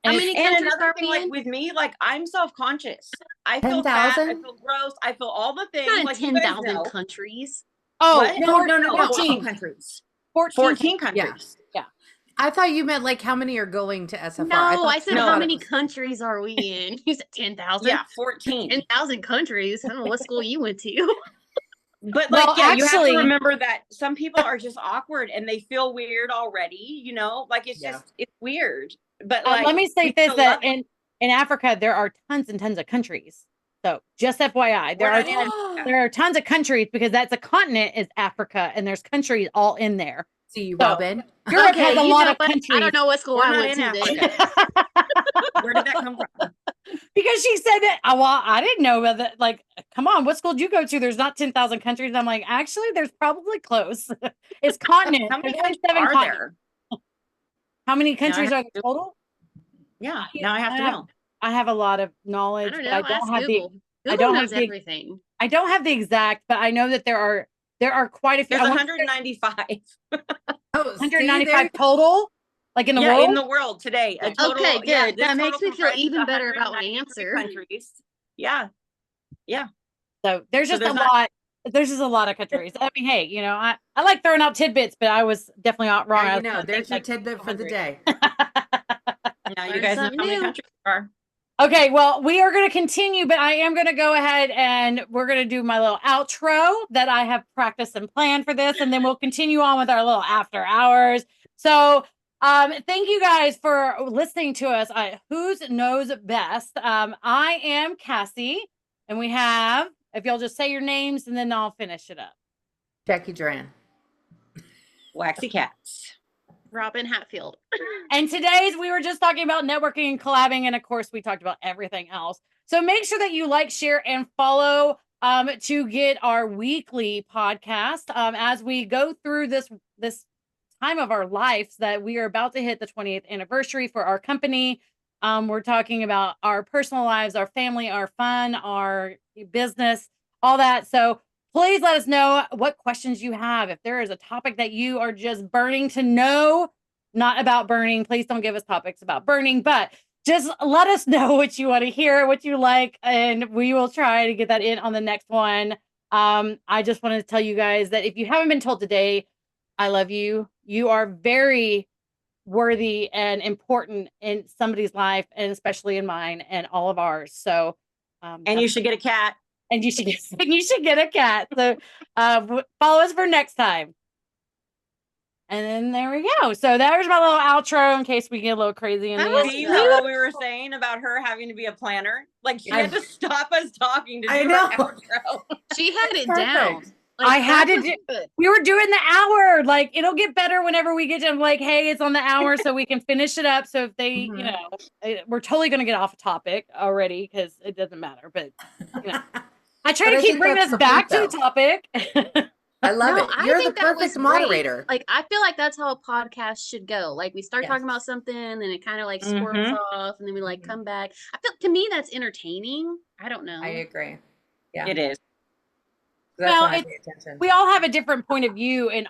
How And many And countries another are thing, we like in? with me, like I'm self-conscious. I feel fat, I 10,000? feel gross, I feel all the things. Not in Like you guys 10,000 know. countries. Oh, What? No, no, 14 countries. 14 countries. I thought you meant like how many are going to SFR. No, I thought- said No. how thought it many was- countries are we in? You said 10,000? Yeah, 14. 10,000 countries. I don't know what school you went to. But Well, like, yeah, you have actually- to remember that some people are just awkward and they feel weird already, you know, like it's Yeah. just, it's weird. But like, let me say we this, still that love it. in Africa, there are tons and tons of countries. So just FYI, We're not in there are tons of countries because that's a continent is Africa and there's countries all in there. See you, So- Robin. Europe has a you lot know of what? countries. I don't know what school We're I not went in to then. Africa. Where did that come from? Because she said that, well, I didn't know about that. Like, come on, what school did you go to? There's not 10,000 countries. I'm like, actually, there's probably close. It's continent. How many There's only countries 7 are continents. there? How many countries I are there total? Yeah, now I have to know. I have a lot of knowledge, I don't but know. I don't Ask have Google. I Google don't have knows the- everything. I don't have the exact, but I know that there are quite a few. There's I want to say 195. Oh, 195 total, like in the Yeah, world. in the world today. A Okay. total, Okay, good. yeah, this That makes total me feel comprises even better about my 193 answer. Countries. Yeah. So there's So just there's a not- lot. There's just a lot of countries. I mean, hey, you know, I like throwing out tidbits, but I was definitely not wrong. Yeah, I you was know, gonna there's think, your like, tidbit for the 200. day. Now you Learn guys know something how many new. countries there are. Okay, well, we are going to continue, but I am going to go ahead and we're going to do my little outro that I have practiced and planned for this, and then we'll continue on with our little after hours. So, thank you guys for listening to us. Who's knows best? I am Cassie, and we have, if y'all just say your names, and then I'll finish it up. Jacqui Duran. WaxyCat. Robin Hatfield. And today's, we were just talking about networking and collabing. And of course, we talked about everything else. So make sure that you like, share, and follow to get our weekly podcast as we go through this time of our lives that we are about to hit the 20th anniversary for our company. We're talking about our personal lives, our family, our fun, our business, all that. So please let us know what questions you have. If there is a topic that you are just burning to know, not about burning, please don't give us topics about burning, but just let us know what you want to hear, what you like, and we will try to get that in on the next one. I just wanted to tell you guys that if you haven't been told today, I love you. You are very worthy and important in somebody's life, and especially in mine and all of ours. So, And you should get a cat. and you should get a cat. So follow us for next time. And then there we go. So there's my little outro in case we get a little crazy in That the was end. Do you know what we were saying about her having to be a planner? Like she had to stop us talking to do I her know. outro. She had it Perfect. down. I had that to was do- good. We were doing the hour. Like it'll get better whenever we get to like, hey, it's on the hour, so we can finish it up. So if they, you Mhm. know, we're totally gonna get off topic already because it doesn't matter. But you know, I try But to I keep think bringing that's us the back point, to the topic. I love No, it. I You're the think that was perfect great. moderator. Like, I feel like that's how a podcast should go. Like, we start Yes. talking about something, and it kind of like squirts Mhm. off, and then we like Mhm. come back. I feel to me that's entertaining. I don't know. I agree. Yeah. It is. That's Well, when I it- pay attention. we all have a different point of view and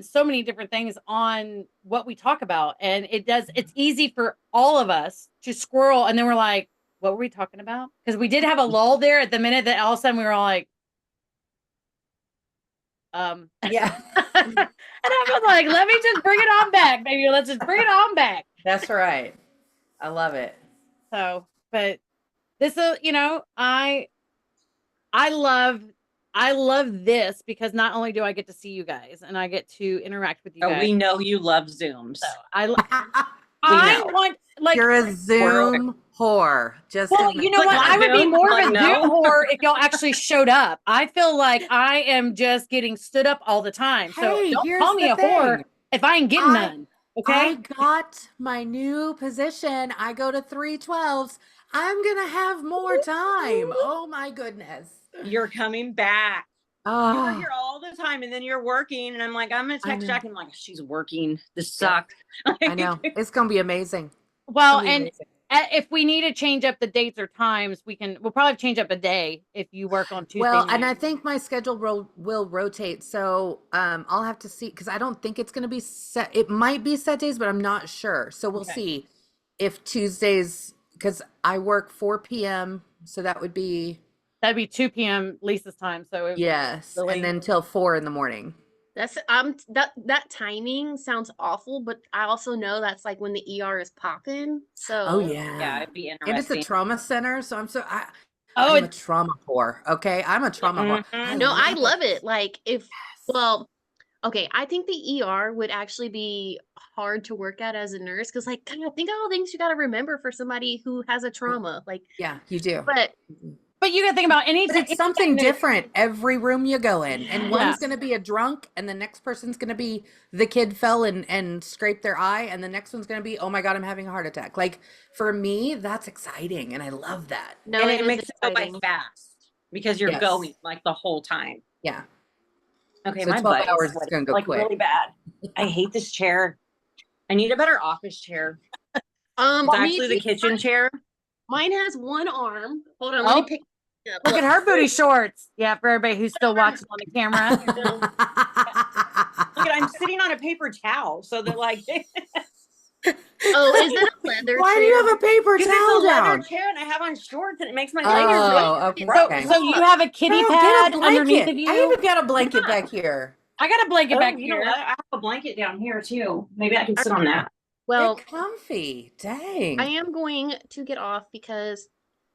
so many different things on what we talk about. And it's easy for all of us to squirrel. And then we're like, what were we talking about? Because we did have a lull there at the minute that all of a sudden we were all like, Yeah. and I was like, let me just bring it on back, baby. Let's just bring it on back. That's right. I love it. So, but this is, I love this because not only do I get to see you guys and I get to interact with you Oh, guys. we know you love Zooms. So I know. want like You're a Zoom whore. Just well, admit you know it. what? I would be Zoom? more of Like, a no. Zoom whore if y'all actually showed up. I feel like I am just getting stood up all the time. So Hey, don't here's call me the a whore thing. if I ain't getting none. Okay. I got my new position. I go to 312s. I'm gonna have more time. Oh my goodness. You're coming back. You Oh, were here all the time, and then you're working, and I'm like, I'm gonna I text know. Jack, and I'm like, she's working. This Yep. sucks. I know. It's gonna be amazing. Well, It's gonna be and amazing. if we need to change up the dates or times, we'll probably change up a day if you work on Tuesday. Well, and night. I think my schedule will rotate. So I'll have to see because I don't think it's gonna be set. It might be set days, but I'm not sure. So we'll Okay. see if Tuesdays because I work 4 p.m. So that would be That'd be 2 p.m. Lisa's time. So it, yes, Really? and then till 4 in the morning. That's that timing sounds awful, but I also know that's like when the ER is popping. So Oh yeah, Yeah, it'd be and it's a interesting. trauma center, so I'm oh, I'm a trauma whore. Okay, I'm a trauma whore. Mhm. no, I love it. Like well, okay, I think the ER would actually be hard to work at as a nurse because like God, think of all the things you got to remember for somebody who has a trauma. Like, Yeah, you do. but you got to think about But anything. it's something different every room you go in. And one's Yes. going to be a drunk, and the next person's going to be the kid fell and scraped their eye, and the next one's going to be, oh my God, I'm having a heart attack. Like for me, that's exciting. And I love that. no, And it it is makes it go by exciting. fast because you're Yes. going like the whole time. Yeah. Okay, So my 12 butt hours is is like, gonna go like quick. really bad. I hate this chair. I need a better office chair. It's Me actually the too. kitchen chair. Mine has one arm. Hold on, Oh, let me pick it up. Look at her booty shorts. Yeah, for everybody who's still watching on the camera. Look at, I'm sitting on a paper towel, so that like Oh, is it a leather Why do chair? you have a paper because it's towel a leather down? chair and I have on shorts and it makes my legs really Oh, okay. So, okay. so you have a kitty Girl, pad get a underneath blanket. of you. I even got a blanket back here. I got a blanket back you know here. what? I have a blanket down here too. Maybe I can sit on that. Well, Get comfy. Dang. I am going to get off because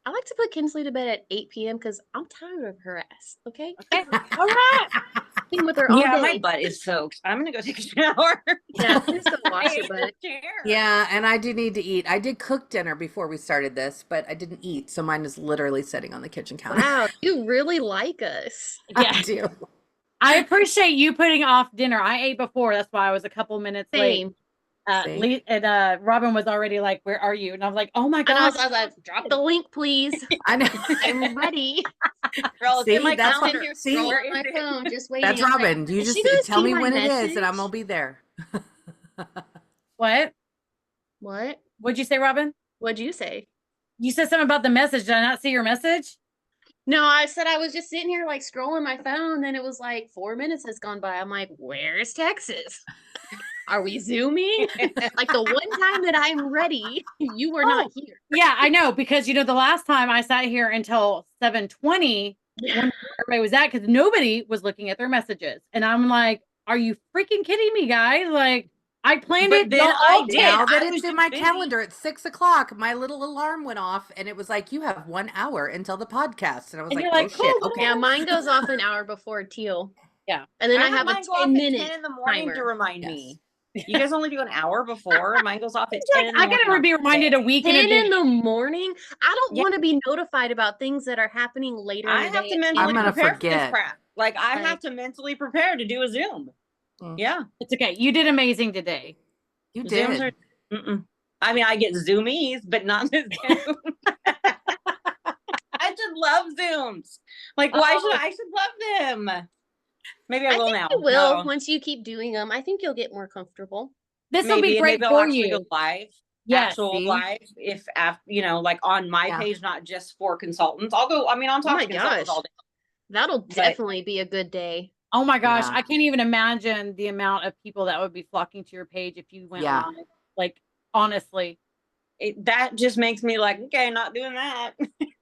I like to put Kinsley to bed at 8 p.m. because I'm tired of her ass. Okay. Okay. All right. Being with her all Yeah, day. my butt is soaked. I'm gonna go take a shower. Yeah, please go I wash your hate butt. this chair. Yeah, and I do need to eat. I did cook dinner before we started this, but I didn't eat, so mine is literally sitting on the kitchen counter. Wow, you really like us. Yeah. I do. I appreciate you putting off dinner. I ate before. That's why I was a couple minutes late. Same. See? And Robin was already like, "Where are you?" And I was like, "Oh my And I gosh!" was like, drop the link, please. I know. I'm ready. Girl, it's See, in my that's what- calendar. see? Scroll on my phone, just waiting. That's I'm like, Robin. You "Is just she gonna tell see me my when it is, and message?" I'm gonna be there. What? What? What'd you say, Robin? What'd you say? You said something about the message. Did I not see your message? No, I said I was just sitting here like scrolling my phone. Then it was like 4 minutes has gone by. I'm like, where's Texas? Are we zooming? Like the one time that I'm ready, you were not here. Yeah, I know because the last time I sat here until 7:20 when everybody was at because nobody was looking at their messages, and I'm like, "Are you freaking kidding me, guys?" Like I planned But it. then Y'all I all did. did. Now I that was it's in just my busy. calendar at 6:00, my little alarm went off, and it was like, "You have 1 hour until the podcast," and I was And like, you're "Oh like, shit, cool, okay." Yeah, mine goes off an hour before teal. Yeah. And then I have have a mine go off 10 at minute 10 in the morning to timer. remind Yes. me. You guys only do an hour before. Mine goes off at It's 10 like, in the I morning. gotta be reminded a week in 10 in advance. the morning. I don't Yeah. want to be notified about things that are happening later I in the have day. to at mentally I'm gonna prepare for this forget. crap. Like I Like- have to mentally prepare to do a Zoom. Mm. Yeah. It's okay. You did amazing today. You Zooms did. are mm-mm. I mean, I get Zoomies, but not the Zoom. I just love Zooms. Like, why should I should love them? Maybe I I will think now. you will No. once you keep doing them. I think you'll get more comfortable. This will Maybe, be and great maybe I'll for actually you. go live. Yes. Actual See? live, if like on my Yeah. page, not just for consultants. I'll go. I mean, I'll talk my to consultants gosh. all day. That'll definitely be a good day. Oh my gosh, Yeah. I can't even imagine the amount of people that would be flocking to your page if you went Yeah. live. Like, honestly. That just makes me like, okay, not doing that.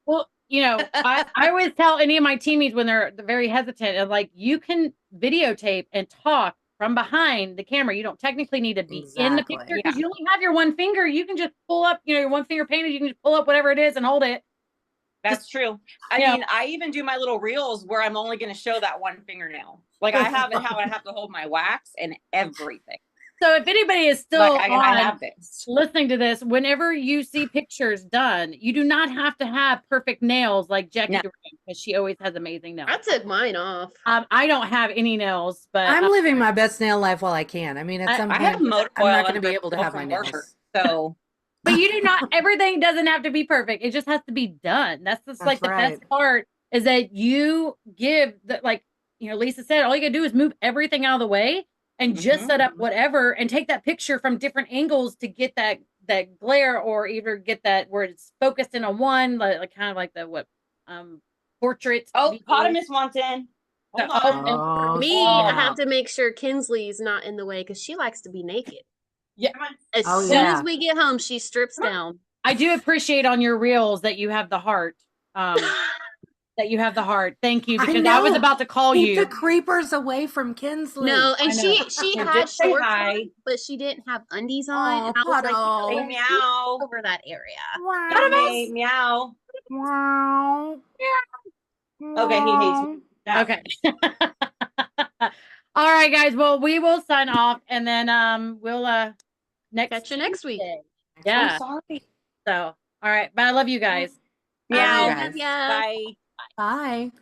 Well, you know, I always tell any of my teammates when they're very hesitant, and like, you can videotape and talk from behind the camera. You don't technically need to be in the Exactly. picture because you only have your one finger. You can just pull up, you know, your one finger painted. You can just pull up whatever it is and hold it. That's true. I mean, I even do my little reels where I'm only going to show that one fingernail. Like I have it how I have to hold my wax and everything. So if anybody is still Like, I have this. listening to this, whenever you see pictures done, you do not have to have perfect nails like Jacqui Duran, because she always has amazing nails. I took mine off. I don't have any nails, but I'm living my best nail life while I can. I mean, at some I point, have motor I'm oil not going to under be able to have my from nails. work, so but you do not. Everything doesn't have to be perfect. It just has to be done. That's just like the right. best part is that you give the, like, you know, Lisa said, all you gotta do is move everything out of the way and just set up whatever and take that picture from different angles to get that glare, or either get that where it's focused in on one, like kind of like the portrait. Oh, Potamus wants in. Hold on. Oh, Me, I have to make sure Kinsley's not in the way because she likes to be naked. Yeah. As Oh, soon yeah. as we get home, she strips down. I do appreciate on your reels that you have the heart. That you have the heart. Thank you, because I was know. about to call Keep you. the creepers away from Kinsley. No, and I know. she Yeah, had just say shorts hi. on, but she didn't have undies on. Oh, And I was like, Puddle. "You Say meow. over that area." Hey, meow. Wow. Okay, he hates me. Yeah. Okay. All right, guys. Well, we will sign off, and then we'll Catch you next week. Tuesday. I'm Yeah. sorry. So, all right. But I love you guys. Meow. guys. Yeah. Bye. Bye.